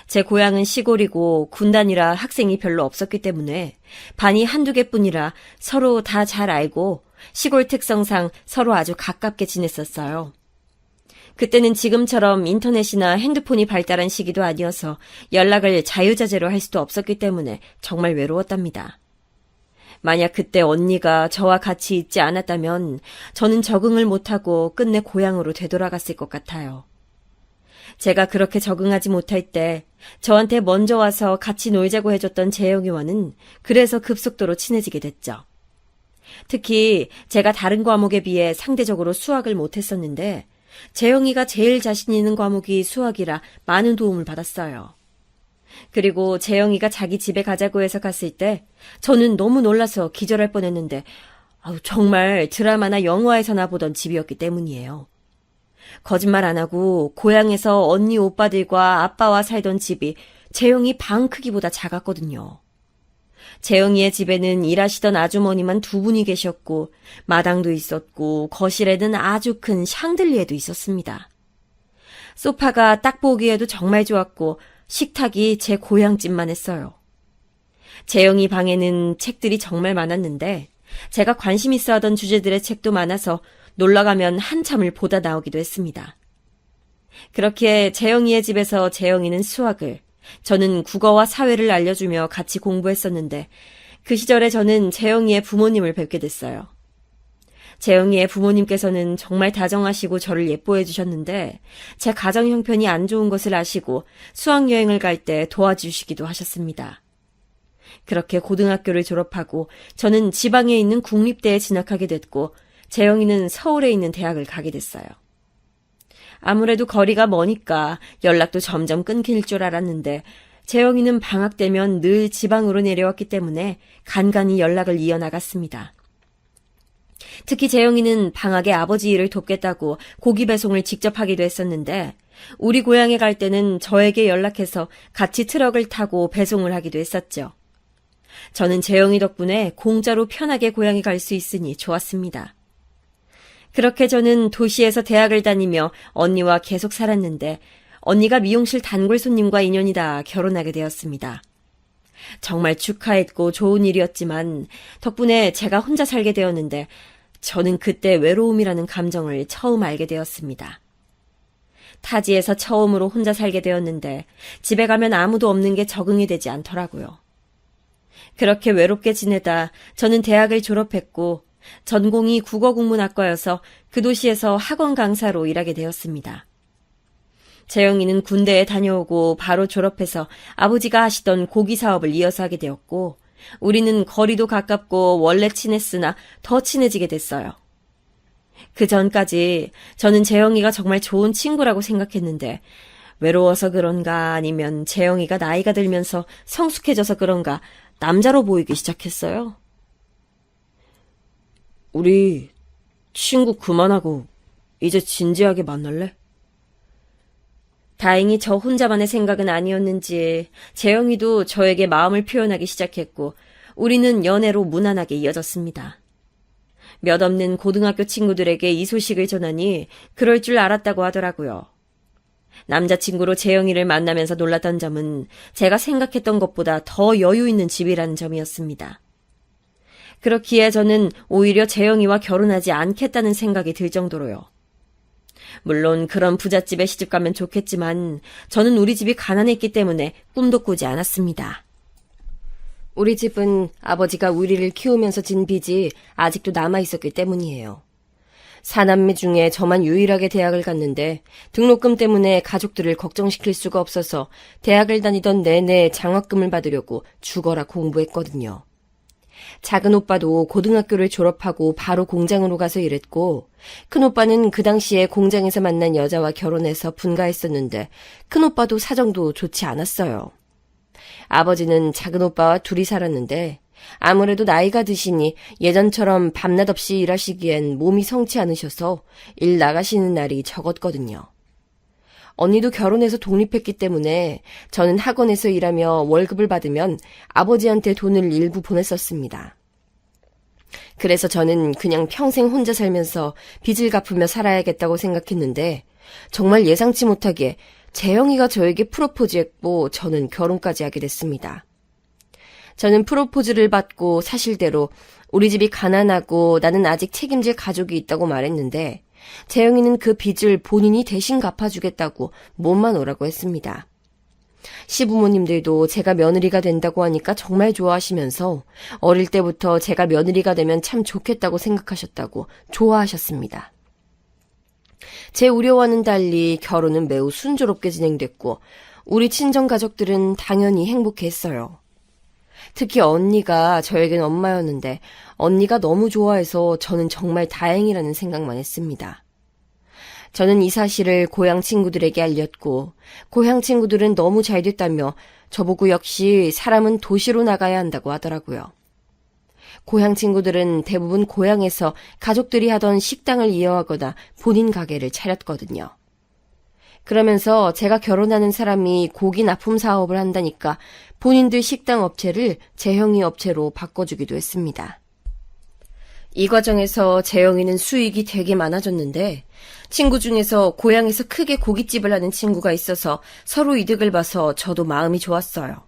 제 고향은 시골이고 군단이라 학생이 별로 없었기 때문에 반이 한두 개뿐이라 서로 다 잘 알고 시골 특성상 서로 아주 가깝게 지냈었어요. 그때는 지금처럼 인터넷이나 핸드폰이 발달한 시기도 아니어서 연락을 자유자재로 할 수도 없었기 때문에 정말 외로웠답니다. 만약 그때 언니가 저와 같이 있지 않았다면 저는 적응을 못하고 끝내 고향으로 되돌아갔을 것 같아요. 제가 그렇게 적응하지 못할 때 저한테 먼저 와서 같이 놀자고 해줬던 재영이와는 그래서 급속도로 친해지게 됐죠. 특히 제가 다른 과목에 비해 상대적으로 수학을 못했었는데 재영이가 제일 자신 있는 과목이 수학이라 많은 도움을 받았어요. 그리고 재영이가 자기 집에 가자고 해서 갔을 때 저는 너무 놀라서 기절할 뻔했는데 정말 드라마나 영화에서나 보던 집이었기 때문이에요. 거짓말 안 하고 고향에서 언니 오빠들과 아빠와 살던 집이 재영이 방 크기보다 작았거든요. 재영이의 집에는 일하시던 아주머니만 두 분이 계셨고 마당도 있었고 거실에는 아주 큰 샹들리에도 있었습니다. 소파가 딱 보기에도 정말 좋았고 식탁이 제 고향집만 했어요. 재영이 방에는 책들이 정말 많았는데 제가 관심 있어 하던 주제들의 책도 많아서 놀러가면 한참을 보다 나오기도 했습니다. 그렇게 재영이의 집에서 재영이는 수학을, 저는 국어와 사회를 알려주며 같이 공부했었는데 그 시절에 저는 재영이의 부모님을 뵙게 됐어요. 재영이의 부모님께서는 정말 다정하시고 저를 예뻐해 주셨는데 제 가정 형편이 안 좋은 것을 아시고 수학여행을 갈 때 도와주시기도 하셨습니다. 그렇게 고등학교를 졸업하고 저는 지방에 있는 국립대에 진학하게 됐고 재영이는 서울에 있는 대학을 가게 됐어요. 아무래도 거리가 머니까 연락도 점점 끊길 줄 알았는데 재영이는 방학 되면 늘 지방으로 내려왔기 때문에 간간히 연락을 이어나갔습니다. 특히 재영이는 방학에 아버지 일을 돕겠다고 고기 배송을 직접 하기도 했었는데 우리 고향에 갈 때는 저에게 연락해서 같이 트럭을 타고 배송을 하기도 했었죠. 저는 재영이 덕분에 공짜로 편하게 고향에 갈 수 있으니 좋았습니다. 그렇게 저는 도시에서 대학을 다니며 언니와 계속 살았는데 언니가 미용실 단골 손님과 인연이 닿아 결혼하게 되었습니다. 정말 축하했고 좋은 일이었지만 덕분에 제가 혼자 살게 되었는데 저는 그때 외로움이라는 감정을 처음 알게 되었습니다. 타지에서 처음으로 혼자 살게 되었는데 집에 가면 아무도 없는 게 적응이 되지 않더라고요. 그렇게 외롭게 지내다 저는 대학을 졸업했고 전공이 국어국문학과여서 그 도시에서 학원 강사로 일하게 되었습니다. 재영이는 군대에 다녀오고 바로 졸업해서 아버지가 하시던 고기 사업을 이어서 하게 되었고 우리는 거리도 가깝고 원래 친했으나 더 친해지게 됐어요. 그 전까지 저는 재영이가 정말 좋은 친구라고 생각했는데 외로워서 그런가 아니면 재영이가 나이가 들면서 성숙해져서 그런가 남자로 보이기 시작했어요. 우리 친구 그만하고 이제 진지하게 만날래? 다행히 저 혼자만의 생각은 아니었는지 재영이도 저에게 마음을 표현하기 시작했고 우리는 연애로 무난하게 이어졌습니다. 몇 없는 고등학교 친구들에게 이 소식을 전하니 그럴 줄 알았다고 하더라고요. 남자친구로 재영이를 만나면서 놀랐던 점은 제가 생각했던 것보다 더 여유 있는 집이라는 점이었습니다. 그렇기에 저는 오히려 재영이와 결혼하지 않겠다는 생각이 들 정도로요. 물론 그런 부잣집에 시집가면 좋겠지만 저는 우리 집이 가난했기 때문에 꿈도 꾸지 않았습니다. 우리 집은 아버지가 우리를 키우면서 진 빚이 아직도 남아있었기 때문이에요. 사남매 중에 저만 유일하게 대학을 갔는데 등록금 때문에 가족들을 걱정시킬 수가 없어서 대학을 다니던 내내 장학금을 받으려고 죽어라 공부했거든요. 작은 오빠도 고등학교를 졸업하고 바로 공장으로 가서 일했고, 큰 오빠는 그 당시에 공장에서 만난 여자와 결혼해서 분가했었는데 큰 오빠도 사정도 좋지 않았어요. 아버지는 작은 오빠와 둘이 살았는데 아무래도 나이가 드시니 예전처럼 밤낮 없이 일하시기엔 몸이 성치 않으셔서 일 나가시는 날이 적었거든요. 언니도 결혼해서 독립했기 때문에 저는 학원에서 일하며 월급을 받으면 아버지한테 돈을 일부 보냈었습니다. 그래서 저는 그냥 평생 혼자 살면서 빚을 갚으며 살아야겠다고 생각했는데 정말 예상치 못하게 재영이가 저에게 프로포즈했고 저는 결혼까지 하게 됐습니다. 저는 프로포즈를 받고 사실대로 우리 집이 가난하고 나는 아직 책임질 가족이 있다고 말했는데 재영이는 그 빚을 본인이 대신 갚아주겠다고 몸만 오라고 했습니다. 시부모님들도 제가 며느리가 된다고 하니까 정말 좋아하시면서 어릴 때부터 제가 며느리가 되면 참 좋겠다고 생각하셨다고 좋아하셨습니다. 제 우려와는 달리 결혼은 매우 순조롭게 진행됐고 우리 친정가족들은 당연히 행복해했어요. 특히 언니가 저에겐 엄마였는데 언니가 너무 좋아해서 저는 정말 다행이라는 생각만 했습니다. 저는 이 사실을 고향 친구들에게 알렸고 고향 친구들은 너무 잘 됐다며 저보고 역시 사람은 도시로 나가야 한다고 하더라고요. 고향 친구들은 대부분 고향에서 가족들이 하던 식당을 이어가거나 본인 가게를 차렸거든요. 그러면서 제가 결혼하는 사람이 고기 납품 사업을 한다니까 본인들 식당 업체를 재영이 업체로 바꿔주기도 했습니다. 이 과정에서 재영이는 수익이 되게 많아졌는데 친구 중에서 고향에서 크게 고깃집을 하는 친구가 있어서 서로 이득을 봐서 저도 마음이 좋았어요.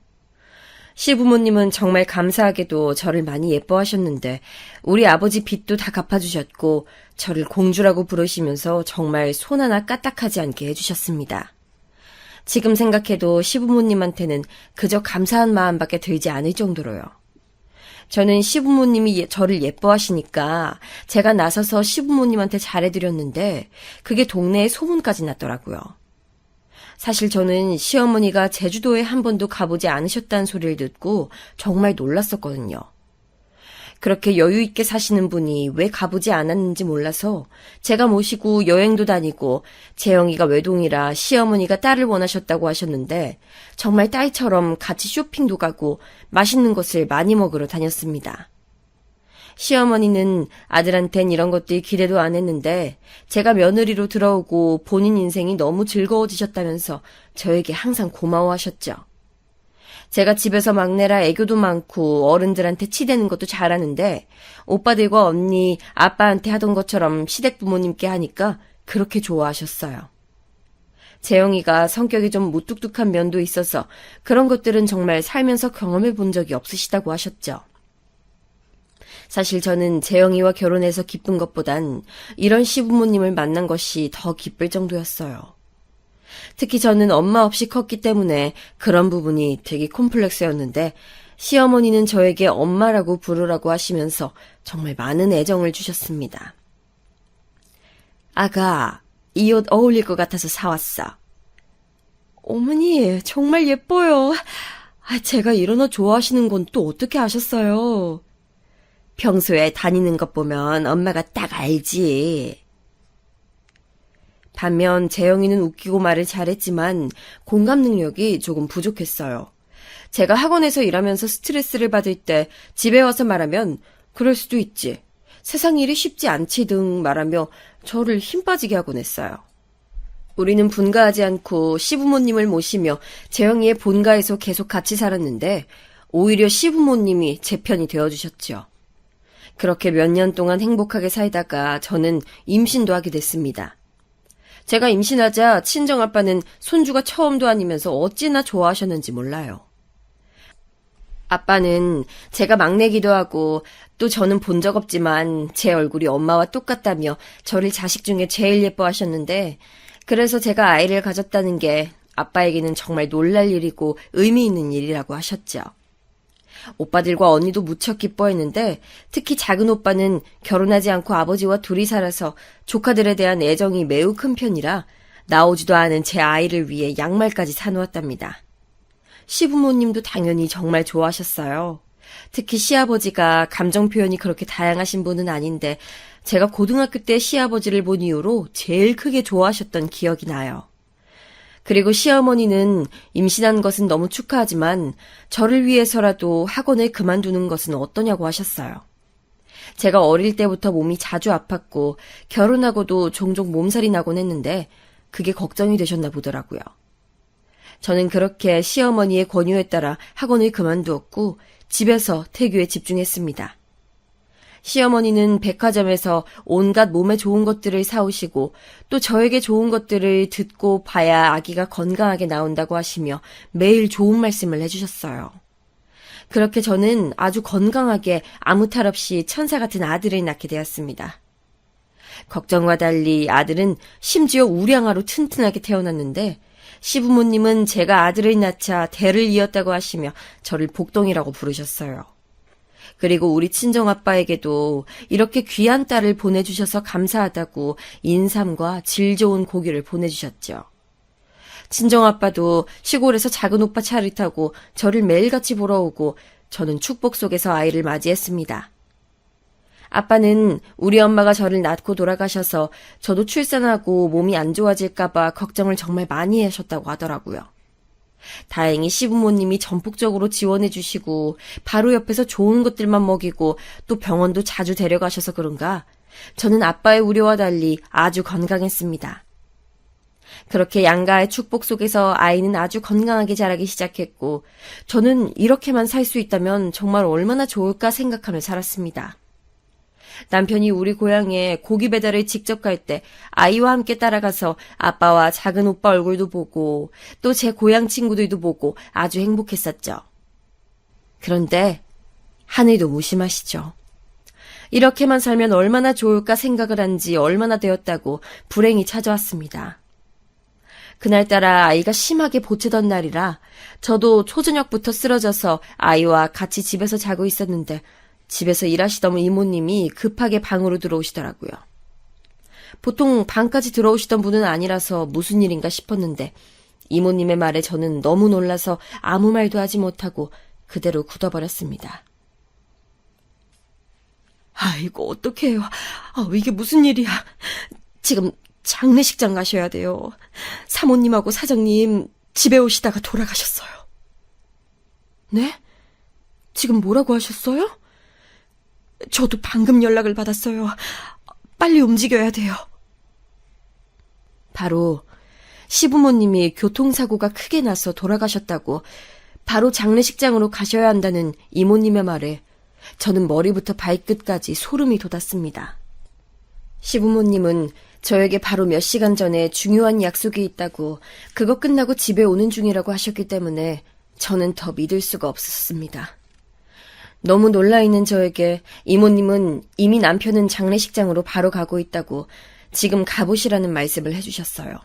시부모님은 정말 감사하게도 저를 많이 예뻐하셨는데 우리 아버지 빚도 다 갚아주셨고 저를 공주라고 부르시면서 정말 손 하나 까딱하지 않게 해주셨습니다. 지금 생각해도 시부모님한테는 그저 감사한 마음밖에 들지 않을 정도로요. 저는 시부모님이 저를 예뻐하시니까 제가 나서서 시부모님한테 잘해드렸는데 그게 동네에 소문까지 났더라고요. 사실 저는 시어머니가 제주도에 한 번도 가보지 않으셨다는 소리를 듣고 정말 놀랐었거든요. 그렇게 여유 있게 사시는 분이 왜 가보지 않았는지 몰라서 제가 모시고 여행도 다니고 재영이가 외동이라 시어머니가 딸을 원하셨다고 하셨는데 정말 딸처럼 같이 쇼핑도 가고 맛있는 것을 많이 먹으러 다녔습니다. 시어머니는 아들한텐 이런 것들 기대도 안 했는데 제가 며느리로 들어오고 본인 인생이 너무 즐거워지셨다면서 저에게 항상 고마워하셨죠. 제가 집에서 막내라 애교도 많고 어른들한테 치대는 것도 잘하는데 오빠들과 언니, 아빠한테 하던 것처럼 시댁 부모님께 하니까 그렇게 좋아하셨어요. 재영이가 성격이 좀 무뚝뚝한 면도 있어서 그런 것들은 정말 살면서 경험해 본 적이 없으시다고 하셨죠. 사실 저는 재영이와 결혼해서 기쁜 것보단 이런 시부모님을 만난 것이 더 기쁠 정도였어요. 특히 저는 엄마 없이 컸기 때문에 그런 부분이 되게 콤플렉스였는데 시어머니는 저에게 엄마라고 부르라고 하시면서 정말 많은 애정을 주셨습니다. 아가, 이 옷 어울릴 것 같아서 사왔어. 어머니, 정말 예뻐요. 제가 이런 옷 좋아하시는 건 또 어떻게 아셨어요? 평소에 다니는 것 보면 엄마가 딱 알지. 반면 재영이는 웃기고 말을 잘했지만 공감 능력이 조금 부족했어요. 제가 학원에서 일하면서 스트레스를 받을 때 집에 와서 말하면 그럴 수도 있지. 세상 일이 쉽지 않지 등 말하며 저를 힘 빠지게 하곤 했어요. 우리는 분가하지 않고 시부모님을 모시며 재영이의 본가에서 계속 같이 살았는데 오히려 시부모님이 제 편이 되어주셨죠. 그렇게 몇 년 동안 행복하게 살다가 저는 임신도 하게 됐습니다. 제가 임신하자 친정아빠는 손주가 처음도 아니면서 어찌나 좋아하셨는지 몰라요. 아빠는 제가 막내기도 하고 또 저는 본 적 없지만 제 얼굴이 엄마와 똑같다며 저를 자식 중에 제일 예뻐하셨는데 그래서 제가 아이를 가졌다는 게 아빠에게는 정말 놀랄 일이고 의미 있는 일이라고 하셨죠. 오빠들과 언니도 무척 기뻐했는데 특히 작은 오빠는 결혼하지 않고 아버지와 둘이 살아서 조카들에 대한 애정이 매우 큰 편이라 나오지도 않은 제 아이를 위해 양말까지 사놓았답니다. 시부모님도 당연히 정말 좋아하셨어요. 특히 시아버지가 감정 표현이 그렇게 다양하신 분은 아닌데 제가 고등학교 때 시아버지를 본 이후로 제일 크게 좋아하셨던 기억이 나요. 그리고 시어머니는 임신한 것은 너무 축하하지만 저를 위해서라도 학원을 그만두는 것은 어떠냐고 하셨어요. 제가 어릴 때부터 몸이 자주 아팠고 결혼하고도 종종 몸살이 나곤 했는데 그게 걱정이 되셨나 보더라고요. 저는 그렇게 시어머니의 권유에 따라 학원을 그만두었고 집에서 태교에 집중했습니다. 시어머니는 백화점에서 온갖 몸에 좋은 것들을 사오시고 또 저에게 좋은 것들을 듣고 봐야 아기가 건강하게 나온다고 하시며 매일 좋은 말씀을 해주셨어요. 그렇게 저는 아주 건강하게 아무 탈 없이 천사 같은 아들을 낳게 되었습니다. 걱정과 달리 아들은 심지어 우량아로 튼튼하게 태어났는데 시부모님은 제가 아들을 낳자 대를 이었다고 하시며 저를 복동이라고 부르셨어요. 그리고 우리 친정아빠에게도 이렇게 귀한 딸을 보내주셔서 감사하다고 인삼과 질 좋은 고기를 보내주셨죠. 친정아빠도 시골에서 작은 오빠 차를 타고 저를 매일같이 보러 오고 저는 축복 속에서 아이를 맞이했습니다. 아빠는 우리 엄마가 저를 낳고 돌아가셔서 저도 출산하고 몸이 안 좋아질까봐 걱정을 정말 많이 하셨다고 하더라고요. 다행히 시부모님이 전폭적으로 지원해 주시고 바로 옆에서 좋은 것들만 먹이고 또 병원도 자주 데려가셔서 그런가 저는 아빠의 우려와 달리 아주 건강했습니다. 그렇게 양가의 축복 속에서 아이는 아주 건강하게 자라기 시작했고 저는 이렇게만 살 수 있다면 정말 얼마나 좋을까 생각하며 살았습니다. 남편이 우리 고향에 고기 배달을 직접 갈 때 아이와 함께 따라가서 아빠와 작은 오빠 얼굴도 보고 또 제 고향 친구들도 보고 아주 행복했었죠. 그런데 하늘도 무심하시죠. 이렇게만 살면 얼마나 좋을까 생각을 한 지 얼마나 되었다고 불행이 찾아왔습니다. 그날따라 아이가 심하게 보채던 날이라 저도 초저녁부터 쓰러져서 아이와 같이 집에서 자고 있었는데 집에서 일하시던 이모님이 급하게 방으로 들어오시더라고요. 보통 방까지 들어오시던 분은 아니라서 무슨 일인가 싶었는데 이모님의 말에 저는 너무 놀라서 아무 말도 하지 못하고 그대로 굳어버렸습니다. 아이고 어떡해요. 이게 무슨 일이야. 지금 장례식장 가셔야 돼요. 사모님하고 사장님 집에 오시다가 돌아가셨어요. 네? 지금 뭐라고 하셨어요? 저도 방금 연락을 받았어요. 빨리 움직여야 돼요. 바로 시부모님이 교통사고가 크게 나서 돌아가셨다고 바로 장례식장으로 가셔야 한다는 이모님의 말에 저는 머리부터 발끝까지 소름이 돋았습니다. 시부모님은 저에게 바로 몇 시간 전에 중요한 약속이 있다고 그거 끝나고 집에 오는 중이라고 하셨기 때문에 저는 더 믿을 수가 없었습니다. 너무 놀라있는 저에게 이모님은 이미 남편은 장례식장으로 바로 가고 있다고 지금 가보시라는 말씀을 해주셨어요.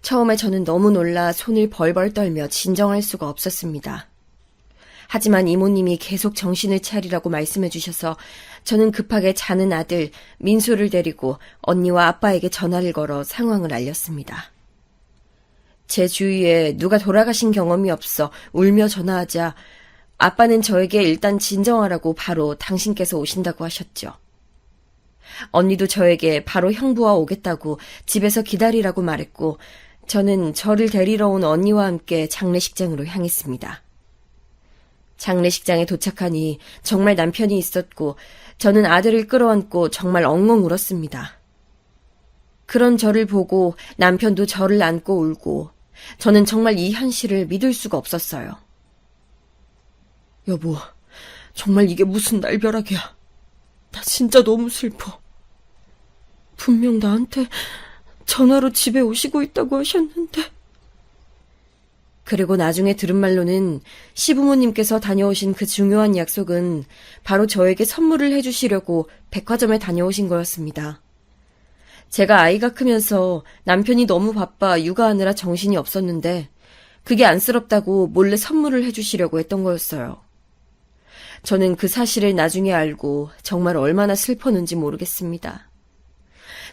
처음에 저는 너무 놀라 손을 벌벌 떨며 진정할 수가 없었습니다. 하지만 이모님이 계속 정신을 차리라고 말씀해 주셔서 저는 급하게 자는 아들 민수를 데리고 언니와 아빠에게 전화를 걸어 상황을 알렸습니다. 제 주위에 누가 돌아가신 경험이 없어 울며 전화하자 아빠는 저에게 일단 진정하라고 바로 당신께서 오신다고 하셨죠. 언니도 저에게 바로 형부와 오겠다고 집에서 기다리라고 말했고 저는 저를 데리러 온 언니와 함께 장례식장으로 향했습니다. 장례식장에 도착하니 정말 남편이 있었고 저는 아들을 끌어안고 정말 엉엉 울었습니다. 그런 저를 보고 남편도 저를 안고 울고 저는 정말 이 현실을 믿을 수가 없었어요. 여보, 정말 이게 무슨 날벼락이야. 나 진짜 너무 슬퍼. 분명 나한테 전화로 집에 오시고 있다고 하셨는데. 그리고 나중에 들은 말로는 시부모님께서 다녀오신 그 중요한 약속은 바로 저에게 선물을 해주시려고 백화점에 다녀오신 거였습니다. 제가 아이가 크면서 남편이 너무 바빠 육아하느라 정신이 없었는데 그게 안쓰럽다고 몰래 선물을 해주시려고 했던 거였어요. 저는 그 사실을 나중에 알고 정말 얼마나 슬펐는지 모르겠습니다.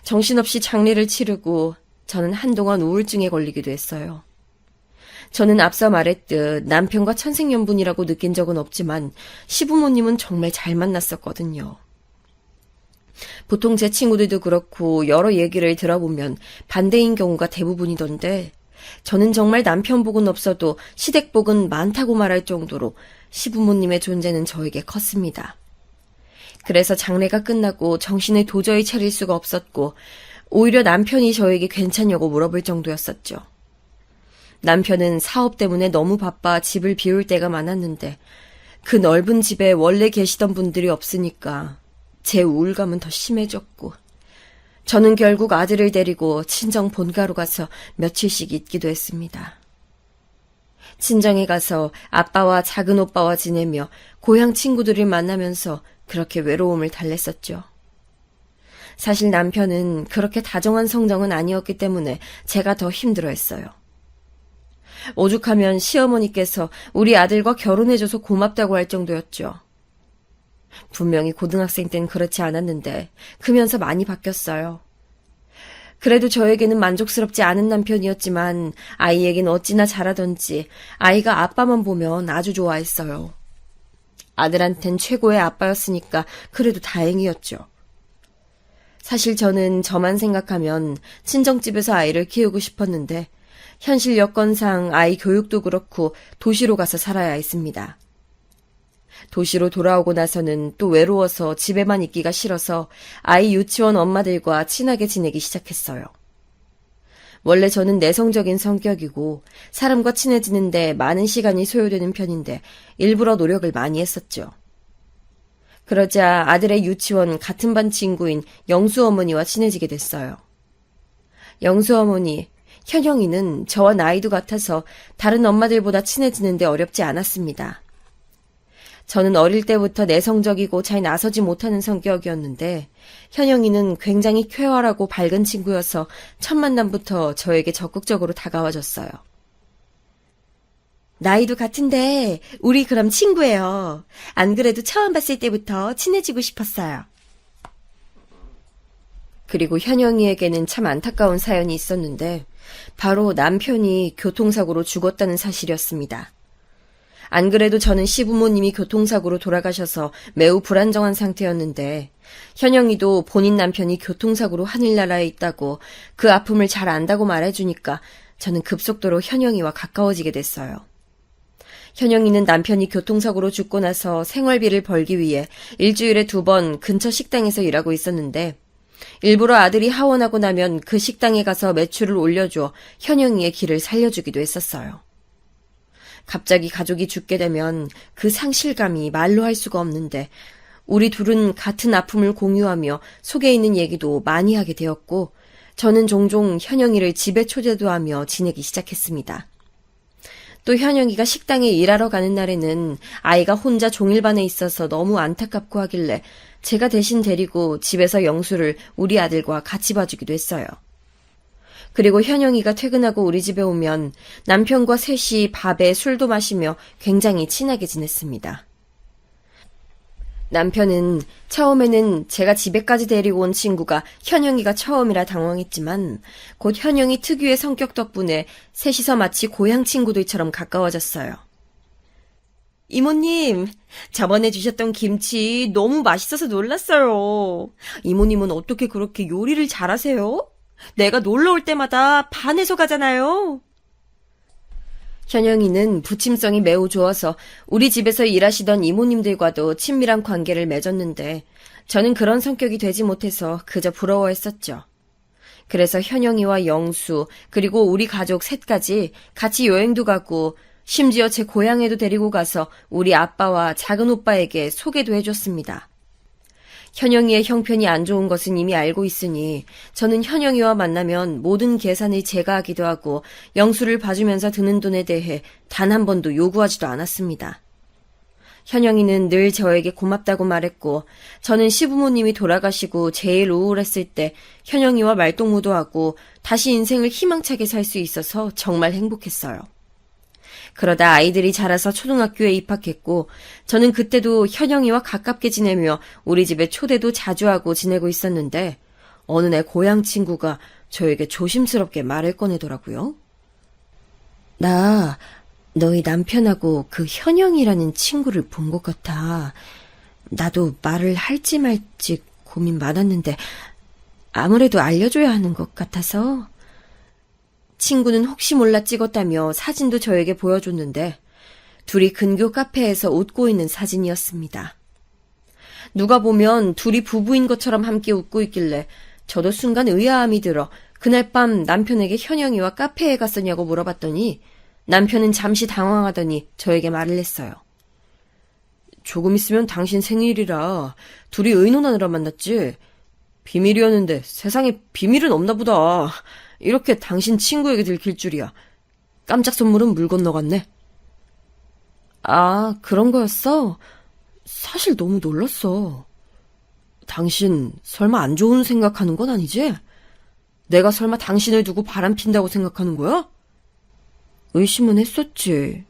정신없이 장례를 치르고 저는 한동안 우울증에 걸리기도 했어요. 저는 앞서 말했듯 남편과 천생연분이라고 느낀 적은 없지만 시부모님은 정말 잘 만났었거든요. 보통 제 친구들도 그렇고 여러 얘기를 들어보면 반대인 경우가 대부분이던데 저는 정말 남편복은 없어도 시댁복은 많다고 말할 정도로 시부모님의 존재는 저에게 컸습니다. 그래서 장례가 끝나고 정신을 도저히 차릴 수가 없었고 오히려 남편이 저에게 괜찮냐고 물어볼 정도였었죠. 남편은 사업 때문에 너무 바빠 집을 비울 때가 많았는데 그 넓은 집에 원래 계시던 분들이 없으니까 제 우울감은 더 심해졌고 저는 결국 아들을 데리고 친정 본가로 가서 며칠씩 있기도 했습니다. 친정에 가서 아빠와 작은 오빠와 지내며 고향 친구들을 만나면서 그렇게 외로움을 달랬었죠. 사실 남편은 그렇게 다정한 성정은 아니었기 때문에 제가 더 힘들어했어요. 오죽하면 시어머니께서 우리 아들과 결혼해줘서 고맙다고 할 정도였죠. 분명히 고등학생 땐 그렇지 않았는데 크면서 많이 바뀌었어요. 그래도 저에게는 만족스럽지 않은 남편이었지만 아이에겐 어찌나 잘하던지 아이가 아빠만 보면 아주 좋아했어요. 아들한텐 최고의 아빠였으니까 그래도 다행이었죠. 사실 저는 저만 생각하면 친정집에서 아이를 키우고 싶었는데 현실 여건상 아이 교육도 그렇고 도시로 가서 살아야 했습니다. 도시로 돌아오고 나서는 또 외로워서 집에만 있기가 싫어서 아이 유치원 엄마들과 친하게 지내기 시작했어요. 원래 저는 내성적인 성격이고 사람과 친해지는데 많은 시간이 소요되는 편인데 일부러 노력을 많이 했었죠. 그러자 아들의 유치원 같은 반 친구인 영수 어머니와 친해지게 됐어요. 영수 어머니, 현영이는 저와 나이도 같아서 다른 엄마들보다 친해지는데 어렵지 않았습니다. 저는 어릴 때부터 내성적이고 잘 나서지 못하는 성격이었는데 현영이는 굉장히 쾌활하고 밝은 친구여서 첫 만남부터 저에게 적극적으로 다가와줬어요. 나이도 같은데 우리 그럼 친구예요. 안 그래도 처음 봤을 때부터 친해지고 싶었어요. 그리고 현영이에게는 참 안타까운 사연이 있었는데 바로 남편이 교통사고로 죽었다는 사실이었습니다. 안 그래도 저는 시부모님이 교통사고로 돌아가셔서 매우 불안정한 상태였는데 현영이도 본인 남편이 교통사고로 하늘나라에 있다고 그 아픔을 잘 안다고 말해주니까 저는 급속도로 현영이와 가까워지게 됐어요. 현영이는 남편이 교통사고로 죽고 나서 생활비를 벌기 위해 일주일에 2번 근처 식당에서 일하고 있었는데 일부러 아들이 하원하고 나면 그 식당에 가서 매출을 올려줘 현영이의 길을 살려주기도 했었어요. 갑자기 가족이 죽게 되면 그 상실감이 말로 할 수가 없는데 우리 둘은 같은 아픔을 공유하며 속에 있는 얘기도 많이 하게 되었고 저는 종종 현영이를 집에 초대도 하며 지내기 시작했습니다. 또 현영이가 식당에 일하러 가는 날에는 아이가 혼자 종일반에 있어서 너무 안타깝고 하길래 제가 대신 데리고 집에서 영수를 우리 아들과 같이 봐주기도 했어요. 그리고 현영이가 퇴근하고 우리 집에 오면 남편과 셋이 밥에 술도 마시며 굉장히 친하게 지냈습니다. 남편은 처음에는 제가 집에까지 데리고 온 친구가 현영이가 처음이라 당황했지만 곧 현영이 특유의 성격 덕분에 셋이서 마치 고향 친구들처럼 가까워졌어요. 이모님, 저번에 주셨던 김치 너무 맛있어서 놀랐어요. 이모님은 어떻게 그렇게 요리를 잘하세요? 내가 놀러 올 때마다 반해서 가잖아요. 현영이는 부침성이 매우 좋아서 우리 집에서 일하시던 이모님들과도 친밀한 관계를 맺었는데 저는 그런 성격이 되지 못해서 그저 부러워했었죠. 그래서 현영이와 영수 그리고 우리 가족 셋까지 같이 여행도 가고 심지어 제 고향에도 데리고 가서 우리 아빠와 작은 오빠에게 소개도 해줬습니다. 현영이의 형편이 안 좋은 것은 이미 알고 있으니 저는 현영이와 만나면 모든 계산을 제가 하기도 하고 영수를 봐주면서 드는 돈에 대해 단 한 번도 요구하지도 않았습니다. 현영이는 늘 저에게 고맙다고 말했고 저는 시부모님이 돌아가시고 제일 우울했을 때 현영이와 말동무도 하고 다시 인생을 희망차게 살 수 있어서 정말 행복했어요. 그러다 아이들이 자라서 초등학교에 입학했고 저는 그때도 현영이와 가깝게 지내며 우리 집에 초대도 자주 하고 지내고 있었는데 어느 날 고향 친구가 저에게 조심스럽게 말을 꺼내더라고요. 나 너희 남편하고 그 현영이라는 친구를 본 것 같아. 나도 말을 할지 말지 고민 많았는데 아무래도 알려줘야 하는 것 같아서. 친구는 혹시 몰라 찍었다며 사진도 저에게 보여줬는데 둘이 근교 카페에서 웃고 있는 사진이었습니다. 누가 보면 둘이 부부인 것처럼 함께 웃고 있길래 저도 순간 의아함이 들어 그날 밤 남편에게 현영이와 카페에 갔었냐고 물어봤더니 남편은 잠시 당황하더니 저에게 말을 했어요. 조금 있으면 당신 생일이라 둘이 의논하느라 만났지. 비밀이었는데 세상에 비밀은 없나 보다. 이렇게 당신 친구에게 들킬 줄이야. 깜짝 선물은 물 건너갔네. 아, 그런 거였어? 사실 너무 놀랐어. 당신 설마 안 좋은 생각하는 건 아니지? 내가 설마 당신을 두고 바람핀다고 생각하는 거야? 의심은 했었지.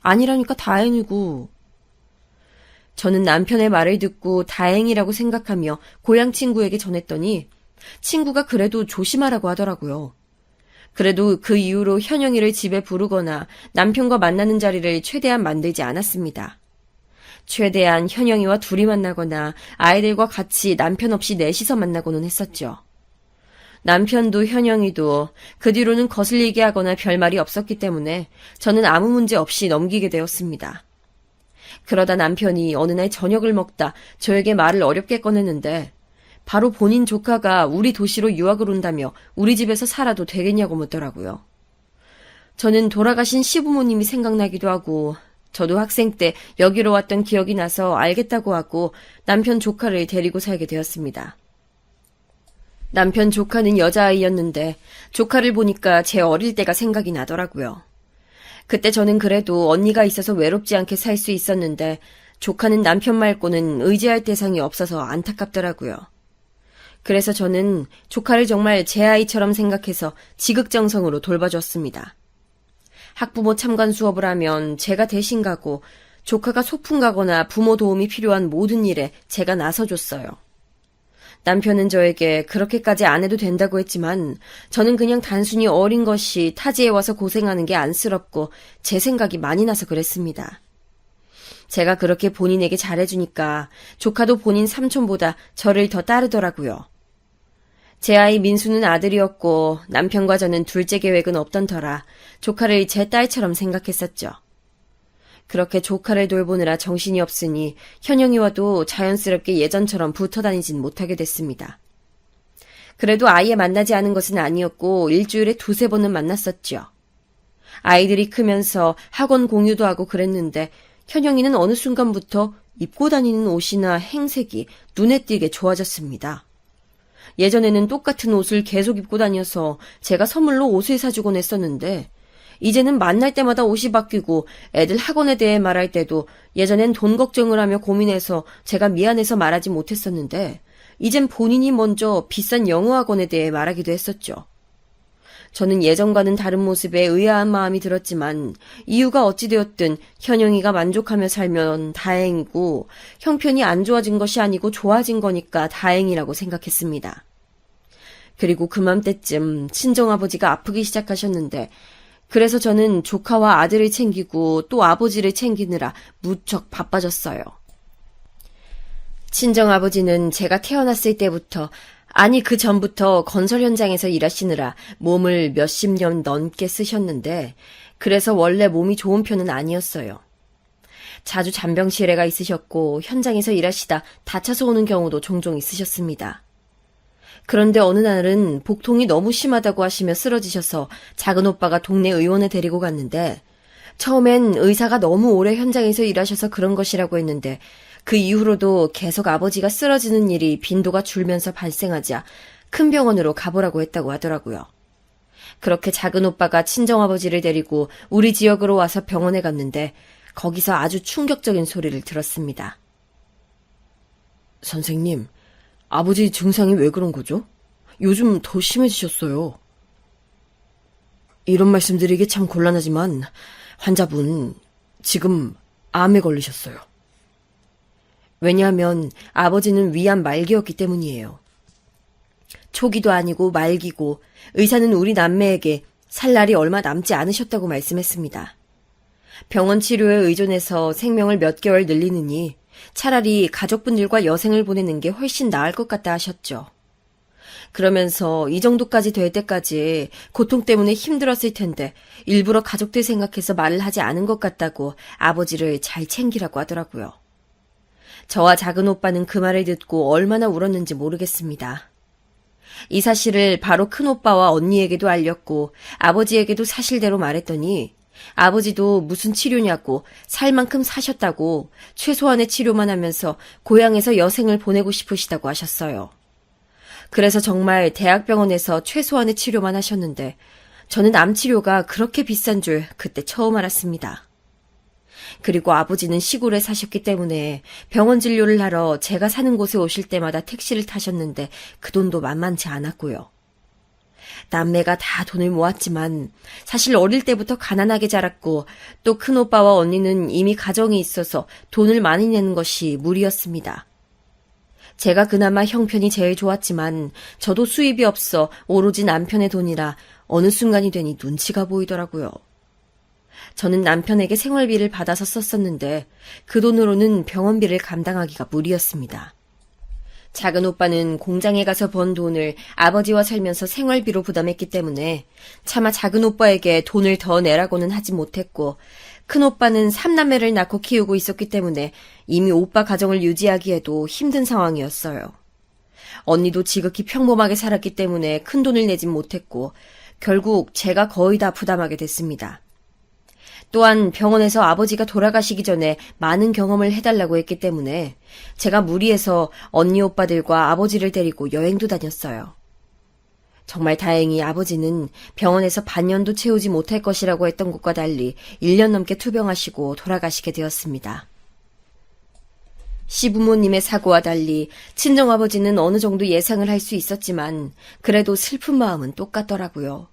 아니라니까 다행이고. 저는 남편의 말을 듣고 다행이라고 생각하며 고향 친구에게 전했더니 친구가 그래도 조심하라고 하더라고요. 그래도 그 이후로 현영이를 집에 부르거나 남편과 만나는 자리를 최대한 만들지 않았습니다. 최대한 현영이와 둘이 만나거나 아이들과 같이 남편 없이 넷이서 만나고는 했었죠. 남편도 현영이도 그 뒤로는 거슬리게 하거나 별말이 없었기 때문에 저는 아무 문제 없이 넘기게 되었습니다. 그러다 남편이 어느 날 저녁을 먹다 저에게 말을 어렵게 꺼냈는데 바로 본인 조카가 우리 도시로 유학을 온다며 우리 집에서 살아도 되겠냐고 묻더라고요. 저는 돌아가신 시부모님이 생각나기도 하고 저도 학생 때 여기로 왔던 기억이 나서 알겠다고 하고 남편 조카를 데리고 살게 되었습니다. 남편 조카는 여자아이였는데 조카를 보니까 제 어릴 때가 생각이 나더라고요. 그때 저는 그래도 언니가 있어서 외롭지 않게 살 수 있었는데 조카는 남편 말고는 의지할 대상이 없어서 안타깝더라고요. 그래서 저는 조카를 정말 제 아이처럼 생각해서 지극정성으로 돌봐줬습니다. 학부모 참관 수업을 하면 제가 대신 가고 조카가 소풍 가거나 부모 도움이 필요한 모든 일에 제가 나서줬어요. 남편은 저에게 그렇게까지 안 해도 된다고 했지만 저는 그냥 단순히 어린 것이 타지에 와서 고생하는 게 안쓰럽고 제 생각이 많이 나서 그랬습니다. 제가 그렇게 본인에게 잘해주니까 조카도 본인 삼촌보다 저를 더 따르더라고요. 제 아이 민수는 아들이었고 남편과 저는 둘째 계획은 없던 터라 조카를 제 딸처럼 생각했었죠. 그렇게 조카를 돌보느라 정신이 없으니 현영이와도 자연스럽게 예전처럼 붙어 다니진 못하게 됐습니다. 그래도 아예 만나지 않은 것은 아니었고 일주일에 2-3번은 만났었죠. 아이들이 크면서 학원 공유도 하고 그랬는데 현영이는 어느 순간부터 입고 다니는 옷이나 행색이 눈에 띄게 좋아졌습니다. 예전에는 똑같은 옷을 계속 입고 다녀서 제가 선물로 옷을 사주곤 했었는데 이제는 만날 때마다 옷이 바뀌고 애들 학원에 대해 말할 때도 예전엔 돈 걱정을 하며 고민해서 제가 미안해서 말하지 못했었는데 이젠 본인이 먼저 비싼 영어 학원에 대해 말하기도 했었죠. 저는 예전과는 다른 모습에 의아한 마음이 들었지만 이유가 어찌되었든 현영이가 만족하며 살면 다행이고 형편이 안 좋아진 것이 아니고 좋아진 거니까 다행이라고 생각했습니다. 그리고 그맘때쯤 친정아버지가 아프기 시작하셨는데 그래서 저는 조카와 아들을 챙기고 또 아버지를 챙기느라 무척 바빠졌어요. 친정아버지는 제가 태어났을 때부터 아니 그 전부터 건설 현장에서 일하시느라 몸을 몇십 년 넘게 쓰셨는데 그래서 원래 몸이 좋은 편은 아니었어요. 자주 잔병치레가 있으셨고 현장에서 일하시다 다쳐서 오는 경우도 종종 있으셨습니다. 그런데 어느 날은 복통이 너무 심하다고 하시며 쓰러지셔서 작은 오빠가 동네 의원에 데리고 갔는데 처음엔 의사가 너무 오래 현장에서 일하셔서 그런 것이라고 했는데 그 이후로도 계속 아버지가 쓰러지는 일이 빈도가 줄면서 발생하자 큰 병원으로 가보라고 했다고 하더라고요. 그렇게 작은 오빠가 친정아버지를 데리고 우리 지역으로 와서 병원에 갔는데 거기서 아주 충격적인 소리를 들었습니다. 선생님, 아버지 증상이 왜 그런 거죠? 요즘 더 심해지셨어요. 이런 말씀드리기 참 곤란하지만 환자분 지금 암에 걸리셨어요. 왜냐하면 아버지는 위암 말기였기 때문이에요. 초기도 아니고 말기고 의사는 우리 남매에게 살 날이 얼마 남지 않으셨다고 말씀했습니다. 병원 치료에 의존해서 생명을 몇 개월 늘리느니 차라리 가족분들과 여생을 보내는 게 훨씬 나을 것 같다 하셨죠. 그러면서 이 정도까지 될 때까지 고통 때문에 힘들었을 텐데 일부러 가족들 생각해서 말을 하지 않은 것 같다고 아버지를 잘 챙기라고 하더라고요. 저와 작은 오빠는 그 말을 듣고 얼마나 울었는지 모르겠습니다. 이 사실을 바로 큰 오빠와 언니에게도 알렸고 아버지에게도 사실대로 말했더니 아버지도 무슨 치료냐고 살 만큼 사셨다고 최소한의 치료만 하면서 고향에서 여생을 보내고 싶으시다고 하셨어요. 그래서 정말 대학병원에서 최소한의 치료만 하셨는데 저는 암 치료가 그렇게 비싼 줄 그때 처음 알았습니다. 그리고 아버지는 시골에 사셨기 때문에 병원 진료를 하러 제가 사는 곳에 오실 때마다 택시를 타셨는데 그 돈도 만만치 않았고요. 남매가 다 돈을 모았지만 사실 어릴 때부터 가난하게 자랐고 또 큰오빠와 언니는 이미 가정이 있어서 돈을 많이 내는 것이 무리였습니다. 제가 그나마 형편이 제일 좋았지만 저도 수입이 없어 오로지 남편의 돈이라 어느 순간이 되니 눈치가 보이더라고요. 저는 남편에게 생활비를 받아서 썼었는데 그 돈으로는 병원비를 감당하기가 무리였습니다. 작은 오빠는 공장에 가서 번 돈을 아버지와 살면서 생활비로 부담했기 때문에 차마 작은 오빠에게 돈을 더 내라고는 하지 못했고 큰 오빠는 3남매를 낳고 키우고 있었기 때문에 이미 오빠 가정을 유지하기에도 힘든 상황이었어요. 언니도 지극히 평범하게 살았기 때문에 큰 돈을 내진 못했고 결국 제가 거의 다 부담하게 됐습니다. 또한 병원에서 아버지가 돌아가시기 전에 많은 경험을 해달라고 했기 때문에 제가 무리해서 언니 오빠들과 아버지를 데리고 여행도 다녔어요. 정말 다행히 아버지는 병원에서 반년도 채우지 못할 것이라고 했던 것과 달리 1년 넘게 투병하시고 돌아가시게 되었습니다. 시부모님의 사고와 달리 친정아버지는 어느 정도 예상을 할 수 있었지만 그래도 슬픈 마음은 똑같더라고요.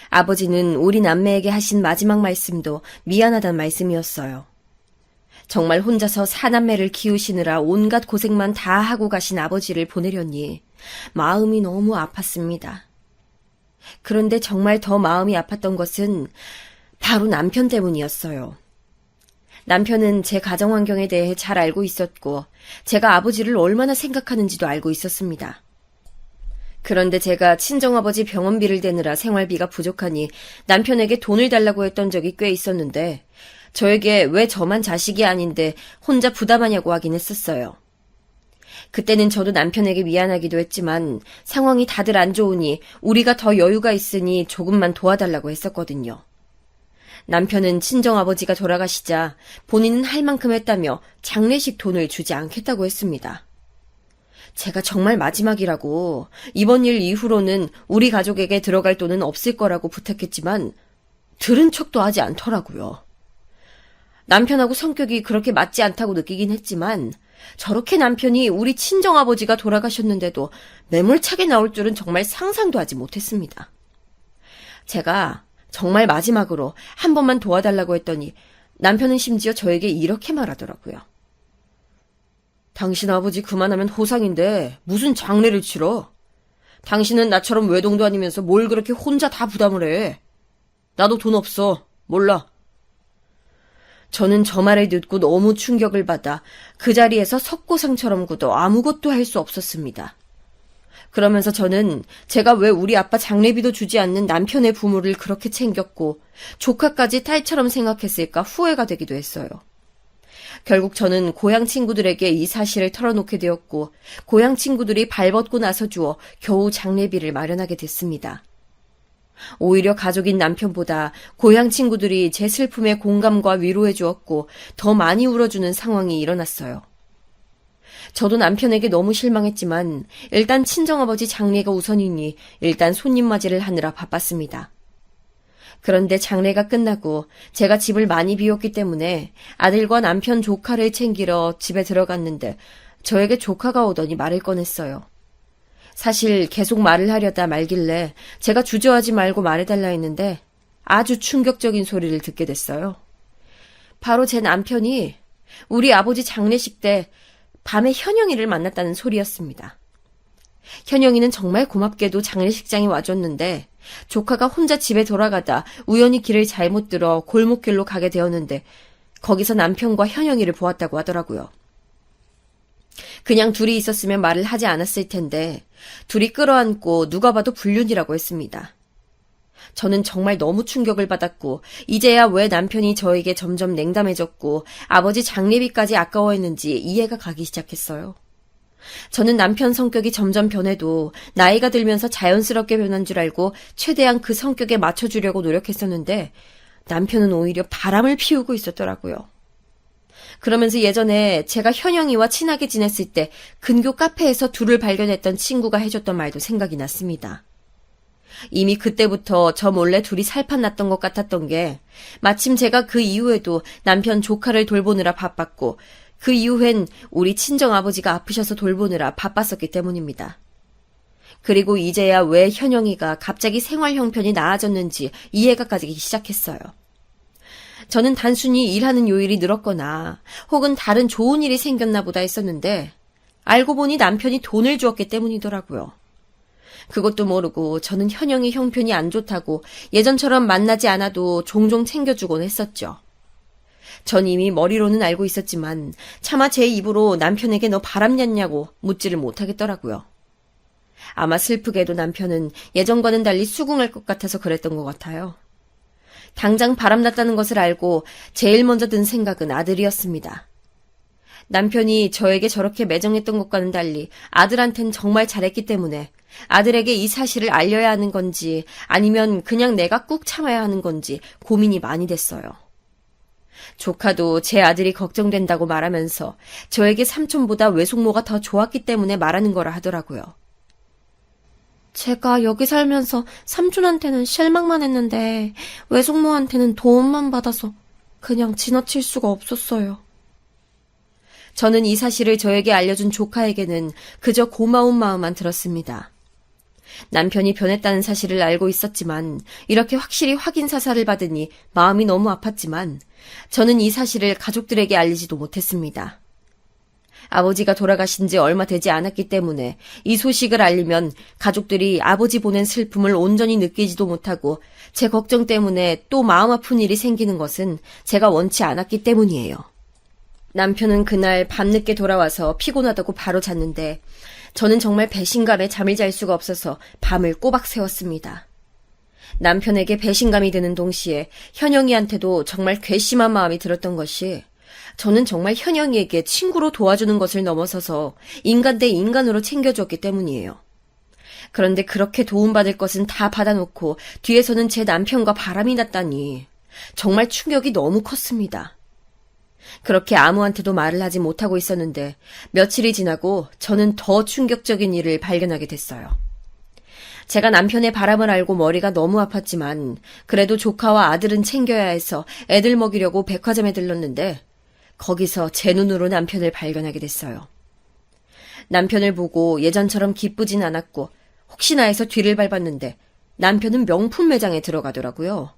아버지는 우리 남매에게 하신 마지막 말씀도 미안하단 말씀이었어요. 정말 혼자서 4남매를 키우시느라 온갖 고생만 다 하고 가신 아버지를 보내려니 마음이 너무 아팠습니다. 그런데 정말 더 마음이 아팠던 것은 바로 남편 때문이었어요. 남편은 제 가정 환경에 대해 잘 알고 있었고 제가 아버지를 얼마나 생각하는지도 알고 있었습니다. 그런데 제가 친정아버지 병원비를 대느라 생활비가 부족하니 남편에게 돈을 달라고 했던 적이 꽤 있었는데 저에게 왜 저만 자식이 아닌데 혼자 부담하냐고 하긴 했었어요. 그때는 저도 남편에게 미안하기도 했지만 상황이 다들 안 좋으니 우리가 더 여유가 있으니 조금만 도와달라고 했었거든요. 남편은 친정아버지가 돌아가시자 본인은 할 만큼 했다며 장례식 돈을 주지 않겠다고 했습니다. 제가 정말 마지막이라고 이번 일 이후로는 우리 가족에게 들어갈 돈은 없을 거라고 부탁했지만 들은 척도 하지 않더라고요. 남편하고 성격이 그렇게 맞지 않다고 느끼긴 했지만 저렇게 남편이 우리 친정아버지가 돌아가셨는데도 매몰차게 나올 줄은 정말 상상도 하지 못했습니다. 제가 정말 마지막으로 한 번만 도와달라고 했더니 남편은 심지어 저에게 이렇게 말하더라고요. 당신 아버지 그만하면 호상인데 무슨 장례를 치러? 당신은 나처럼 외동도 아니면서 뭘 그렇게 혼자 다 부담을 해? 나도 돈 없어. 몰라. 저는 저 말을 듣고 너무 충격을 받아 그 자리에서 석고상처럼 굳어 아무것도 할 수 없었습니다. 그러면서 저는 제가 왜 우리 아빠 장례비도 주지 않는 남편의 부모를 그렇게 챙겼고 조카까지 딸처럼 생각했을까 후회가 되기도 했어요. 결국 저는 고향 친구들에게 이 사실을 털어놓게 되었고 고향 친구들이 발벗고 나서주어 겨우 장례비를 마련하게 됐습니다. 오히려 가족인 남편보다 고향 친구들이 제 슬픔에 공감과 위로해 주었고 더 많이 울어주는 상황이 일어났어요. 저도 남편에게 너무 실망했지만 일단 친정아버지 장례가 우선이니 일단 손님 맞이를 하느라 바빴습니다. 그런데 장례가 끝나고 제가 집을 많이 비웠기 때문에 아들과 남편 조카를 챙기러 집에 들어갔는데 저에게 조카가 오더니 말을 꺼냈어요. 사실 계속 말을 하려다 말길래 제가 주저하지 말고 말해달라 했는데 아주 충격적인 소리를 듣게 됐어요. 바로 제 남편이 우리 아버지 장례식 때 밤에 현영이를 만났다는 소리였습니다. 현영이는 정말 고맙게도 장례식장에 와줬는데 조카가 혼자 집에 돌아가다 우연히 길을 잘못 들어 골목길로 가게 되었는데 거기서 남편과 현영이를 보았다고 하더라고요. 그냥 둘이 있었으면 말을 하지 않았을 텐데 둘이 끌어안고 누가 봐도 불륜이라고 했습니다. 저는 정말 너무 충격을 받았고 이제야 왜 남편이 저에게 점점 냉담해졌고 아버지 장례비까지 아까워했는지 이해가 가기 시작했어요. 저는 남편 성격이 점점 변해도 나이가 들면서 자연스럽게 변한 줄 알고 최대한 그 성격에 맞춰주려고 노력했었는데 남편은 오히려 바람을 피우고 있었더라고요. 그러면서 예전에 제가 현영이와 친하게 지냈을 때 근교 카페에서 둘을 발견했던 친구가 해줬던 말도 생각이 났습니다. 이미 그때부터 저 몰래 둘이 살판났던 것 같았던 게 마침 제가 그 이후에도 남편 조카를 돌보느라 바빴고 그 이후엔 우리 친정아버지가 아프셔서 돌보느라 바빴었기 때문입니다. 그리고 이제야 왜 현영이가 갑자기 생활 형편이 나아졌는지 이해가 가기 시작했어요. 저는 단순히 일하는 요일이 늘었거나 혹은 다른 좋은 일이 생겼나 보다 했었는데 알고 보니 남편이 돈을 주었기 때문이더라고요. 그것도 모르고 저는 현영이 형편이 안 좋다고 예전처럼 만나지 않아도 종종 챙겨주곤 했었죠. 전 이미 머리로는 알고 있었지만 차마 제 입으로 남편에게 너 바람났냐고 묻지를 못하겠더라고요. 아마 슬프게도 남편은 예전과는 달리 수긍할 것 같아서 그랬던 것 같아요. 당장 바람났다는 것을 알고 제일 먼저 든 생각은 아들이었습니다. 남편이 저에게 저렇게 매정했던 것과는 달리 아들한텐 정말 잘했기 때문에 아들에게 이 사실을 알려야 하는 건지 아니면 그냥 내가 꾹 참아야 하는 건지 고민이 많이 됐어요. 조카도 제 아들이 걱정된다고 말하면서 저에게 삼촌보다 외숙모가 더 좋았기 때문에 말하는 거라 하더라고요. 제가 여기 살면서 삼촌한테는 실망만 했는데 외숙모한테는 도움만 받아서 그냥 지나칠 수가 없었어요. 저는 이 사실을 저에게 알려준 조카에게는 그저 고마운 마음만 들었습니다. 남편이 변했다는 사실을 알고 있었지만 이렇게 확실히 확인 사살을 받으니 마음이 너무 아팠지만 저는 이 사실을 가족들에게 알리지도 못했습니다. 아버지가 돌아가신 지 얼마 되지 않았기 때문에 이 소식을 알리면 가족들이 아버지 보낸 슬픔을 온전히 느끼지도 못하고 제 걱정 때문에 또 마음 아픈 일이 생기는 것은 제가 원치 않았기 때문이에요. 남편은 그날 밤늦게 돌아와서 피곤하다고 바로 잤는데 저는 정말 배신감에 잠을 잘 수가 없어서 밤을 꼬박 새웠습니다. 남편에게 배신감이 드는 동시에 현영이한테도 정말 괘씸한 마음이 들었던 것이 저는 정말 현영이에게 친구로 도와주는 것을 넘어서서 인간 대 인간으로 챙겨줬기 때문이에요. 그런데 그렇게 도움받을 것은 다 받아놓고 뒤에서는 제 남편과 바람이 났다니 정말 충격이 너무 컸습니다. 그렇게 아무한테도 말을 하지 못하고 있었는데 며칠이 지나고 저는 더 충격적인 일을 발견하게 됐어요. 제가 남편의 바람을 알고 머리가 너무 아팠지만 그래도 조카와 아들은 챙겨야 해서 애들 먹이려고 백화점에 들렀는데 거기서 제 눈으로 남편을 발견하게 됐어요. 남편을 보고 예전처럼 기쁘진 않았고 혹시나 해서 뒤를 밟았는데 남편은 명품 매장에 들어가더라고요.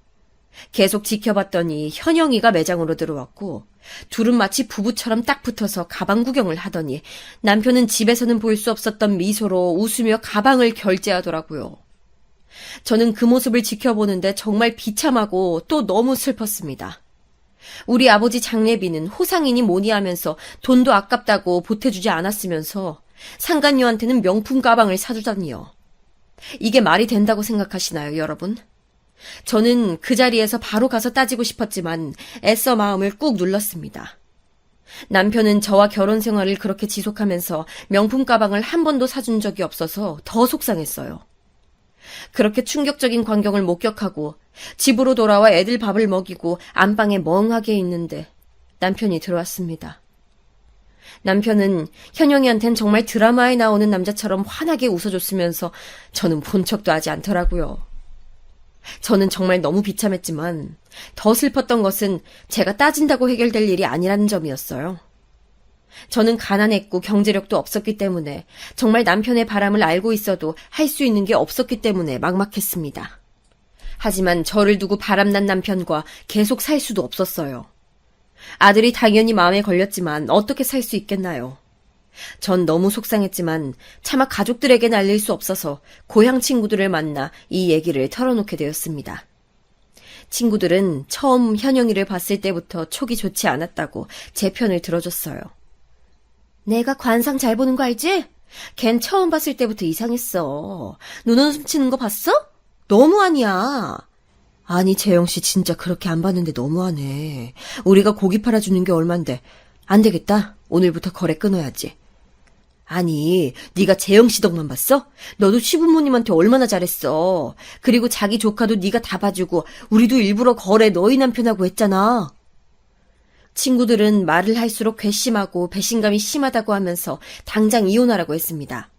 계속 지켜봤더니 현영이가 매장으로 들어왔고 둘은 마치 부부처럼 딱 붙어서 가방 구경을 하더니 남편은 집에서는 볼 수 없었던 미소로 웃으며 가방을 결제하더라고요. 저는 그 모습을 지켜보는데 정말 비참하고 또 너무 슬펐습니다. 우리 아버지 장례비는 호상이니 뭐니 하면서 돈도 아깝다고 보태주지 않았으면서 상간녀한테는 명품 가방을 사주다니요. 이게 말이 된다고 생각하시나요, 여러분? 저는 그 자리에서 바로 가서 따지고 싶었지만 애써 마음을 꾹 눌렀습니다. 남편은 저와 결혼 생활을 그렇게 지속하면서 명품 가방을 한 번도 사준 적이 없어서 더 속상했어요. 그렇게 충격적인 광경을 목격하고 집으로 돌아와 애들 밥을 먹이고 안방에 멍하게 있는데 남편이 들어왔습니다. 남편은 현영이한텐 정말 드라마에 나오는 남자처럼 환하게 웃어줬으면서 저는 본 척도 하지 않더라고요. 저는 정말 너무 비참했지만 더 슬펐던 것은 제가 따진다고 해결될 일이 아니라는 점이었어요. 저는 가난했고 경제력도 없었기 때문에 정말 남편의 바람을 알고 있어도 할 수 있는 게 없었기 때문에 막막했습니다. 하지만 저를 두고 바람난 남편과 계속 살 수도 없었어요. 아들이 당연히 마음에 걸렸지만 어떻게 살 수 있겠나요? 전 너무 속상했지만 차마 가족들에게 알릴 수 없어서 고향 친구들을 만나 이 얘기를 털어놓게 되었습니다. 친구들은 처음 현영이를 봤을 때부터 촉이 좋지 않았다고 제 편을 들어줬어요. 내가 관상 잘 보는 거 알지? 걘 처음 봤을 때부터 이상했어. 눈웃음 치는 거 봤어? 너무 아니야. 아니, 재영씨 진짜 그렇게 안 봤는데 너무하네. 우리가 고기 팔아주는 게 얼만데. 안 되겠다. 오늘부터 거래 끊어야지. 아니, 네가 재영씨 덕만 봤어? 너도 시부모님한테 얼마나 잘했어. 그리고 자기 조카도 네가 다 봐주고 우리도 일부러 거래 너희 남편하고 했잖아. 친구들은 말을 할수록 괘씸하고 배신감이 심하다고 하면서 당장 이혼하라고 했습니다.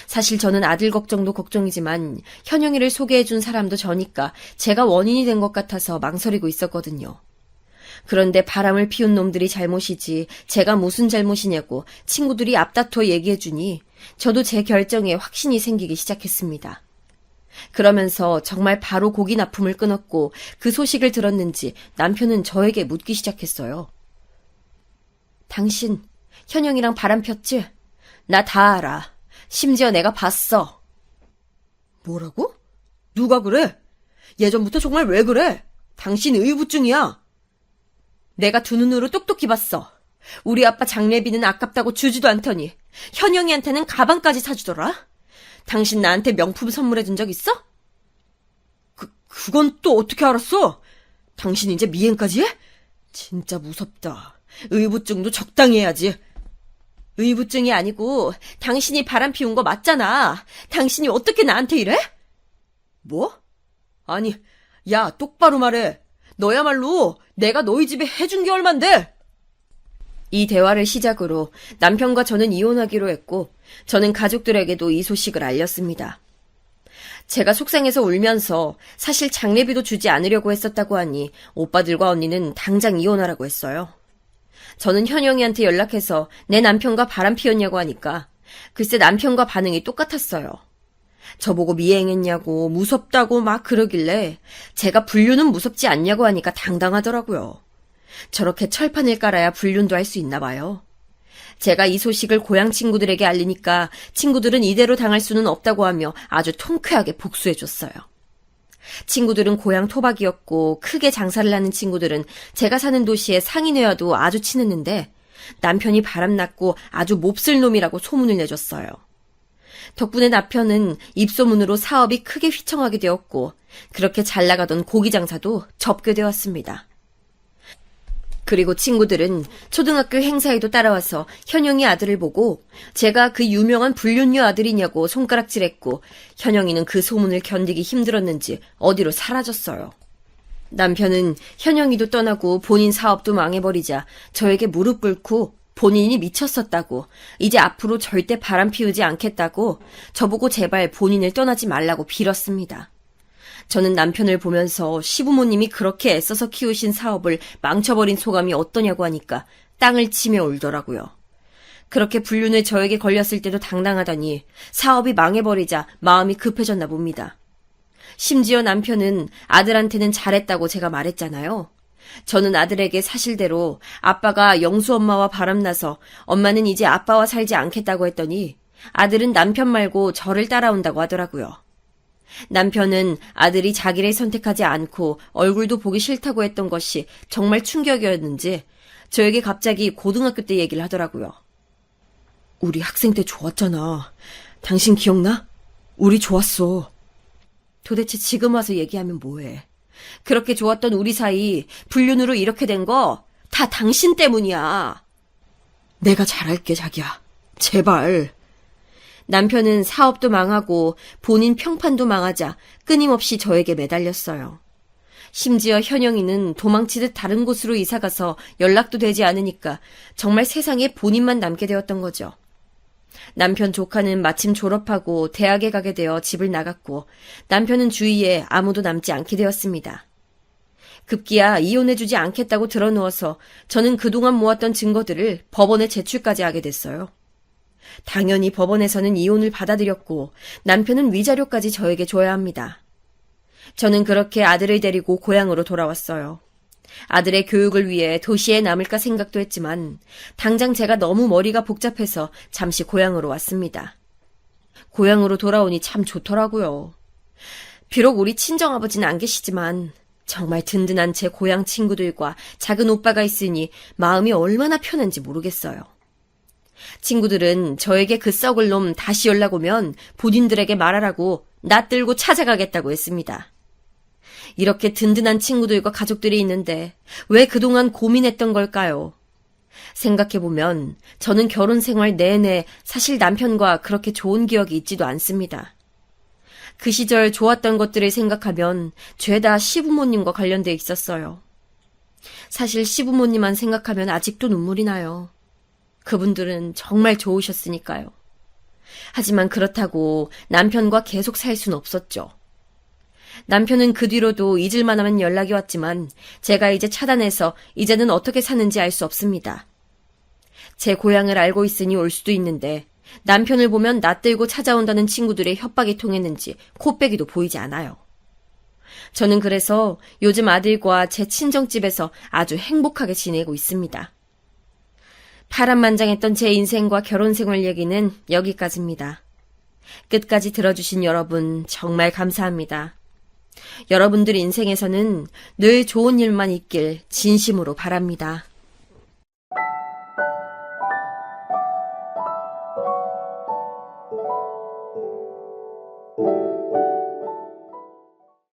사실 저는 아들 걱정도 걱정이지만 현영이를 소개해준 사람도 저니까 제가 원인이 된 것 같아서 망설이고 있었거든요. 그런데 바람을 피운 놈들이 잘못이지 제가 무슨 잘못이냐고 친구들이 앞다퉈 얘기해주니 저도 제 결정에 확신이 생기기 시작했습니다. 그러면서 정말 바로 고기 납품을 끊었고 그 소식을 들었는지 남편은 저에게 묻기 시작했어요. 당신 현영이랑 바람 폈지? 나 다 알아. 심지어 내가 봤어. 뭐라고? 누가 그래? 예전부터 정말 왜 그래? 당신 의부증이야. 내가 두 눈으로 똑똑히 봤어. 우리 아빠 장례비는 아깝다고 주지도 않더니 현영이한테는 가방까지 사주더라. 당신 나한테 명품 선물해준 적 있어? 그건 또 어떻게 알았어? 당신 이제 미행까지 해? 진짜 무섭다. 의부증도 적당히 해야지. 의부증이 아니고 당신이 바람 피운 거 맞잖아. 당신이 어떻게 나한테 이래? 뭐? 아니, 야, 똑바로 말해. 너야말로 내가 너희 집에 해준 게 얼만데? 이 대화를 시작으로 남편과 저는 이혼하기로 했고 저는 가족들에게도 이 소식을 알렸습니다. 제가 속상해서 울면서 사실 장례비도 주지 않으려고 했었다고 하니 오빠들과 언니는 당장 이혼하라고 했어요. 저는 현영이한테 연락해서 내 남편과 바람 피웠냐고 하니까 글쎄 남편과 반응이 똑같았어요. 저보고 미행했냐고 무섭다고 막 그러길래 제가 불륜은 무섭지 않냐고 하니까 당당하더라고요. 저렇게 철판을 깔아야 불륜도 할 수 있나 봐요. 제가 이 소식을 고향 친구들에게 알리니까 친구들은 이대로 당할 수는 없다고 하며 아주 통쾌하게 복수해줬어요. 친구들은 고향 토박이었고 크게 장사를 하는 친구들은 제가 사는 도시의 상인회와도 아주 친했는데 남편이 바람났고 아주 몹쓸 놈이라고 소문을 내줬어요. 덕분에 남편은 입소문으로 사업이 크게 휘청하게 되었고 그렇게 잘 나가던 고기 장사도 접게 되었습니다. 그리고 친구들은 초등학교 행사에도 따라와서 현영이 아들을 보고 제가 그 유명한 불륜녀 아들이냐고 손가락질했고 현영이는 그 소문을 견디기 힘들었는지 어디로 사라졌어요. 남편은 현영이도 떠나고 본인 사업도 망해버리자 저에게 무릎 꿇고 본인이 미쳤었다고 이제 앞으로 절대 바람 피우지 않겠다고 저보고 제발 본인을 떠나지 말라고 빌었습니다. 저는 남편을 보면서 시부모님이 그렇게 애써서 키우신 사업을 망쳐버린 소감이 어떠냐고 하니까 땅을 치며 울더라고요. 그렇게 불륜을 저에게 걸렸을 때도 당당하다니 사업이 망해버리자 마음이 급해졌나 봅니다. 심지어 남편은 아들한테는 잘했다고 제가 말했잖아요. 저는 아들에게 사실대로 아빠가 영수 엄마와 바람나서 엄마는 이제 아빠와 살지 않겠다고 했더니 아들은 남편 말고 저를 따라온다고 하더라고요. 남편은 아들이 자기를 선택하지 않고 얼굴도 보기 싫다고 했던 것이 정말 충격이었는지 저에게 갑자기 고등학교 때 얘기를 하더라고요. 우리 학생 때 좋았잖아. 당신 기억나? 우리 좋았어. 도대체 지금 와서 얘기하면 뭐해. 그렇게 좋았던 우리 사이 불륜으로 이렇게 된 거 다 당신 때문이야. 내가 잘할게 자기야. 제발. 남편은 사업도 망하고 본인 평판도 망하자 끊임없이 저에게 매달렸어요. 심지어 현영이는 도망치듯 다른 곳으로 이사가서 연락도 되지 않으니까 정말 세상에 본인만 남게 되었던 거죠. 남편 조카는 마침 졸업하고 대학에 가게 되어 집을 나갔고 남편은 주위에 아무도 남지 않게 되었습니다. 급기야 이혼해주지 않겠다고 들어누워서 저는 그동안 모았던 증거들을 법원에 제출까지 하게 됐어요. 당연히 법원에서는 이혼을 받아들였고 남편은 위자료까지 저에게 줘야 합니다. 저는 그렇게 아들을 데리고 고향으로 돌아왔어요. 아들의 교육을 위해 도시에 남을까 생각도 했지만 당장 제가 너무 머리가 복잡해서 잠시 고향으로 왔습니다. 고향으로 돌아오니 참 좋더라고요. 비록 우리 친정아버지는 안 계시지만 정말 든든한 제 고향 친구들과 작은 오빠가 있으니 마음이 얼마나 편한지 모르겠어요. 친구들은 저에게 그 썩을 놈 다시 연락 오면 본인들에게 말하라고 낯들고 찾아가겠다고 했습니다. 이렇게 든든한 친구들과 가족들이 있는데 왜 그동안 고민했던 걸까요? 생각해보면 저는 결혼 생활 내내 사실 남편과 그렇게 좋은 기억이 있지도 않습니다. 그 시절 좋았던 것들을 생각하면 죄다 시부모님과 관련돼 있었어요. 사실 시부모님만 생각하면 아직도 눈물이 나요. 그분들은 정말 좋으셨으니까요. 하지만 그렇다고 남편과 계속 살 순 없었죠. 남편은 그 뒤로도 잊을만하면 연락이 왔지만 제가 이제 차단해서 이제는 어떻게 사는지 알 수 없습니다. 제 고향을 알고 있으니 올 수도 있는데 남편을 보면 낯들고 찾아온다는 친구들의 협박이 통했는지 코빼기도 보이지 않아요. 저는 그래서 요즘 아들과 제 친정집에서 아주 행복하게 지내고 있습니다. 파란만장했던 제 인생과 결혼 생활 얘기는 여기까지입니다. 끝까지 들어주신 여러분 정말 감사합니다. 여러분들 인생에서는 늘 좋은 일만 있길 진심으로 바랍니다. you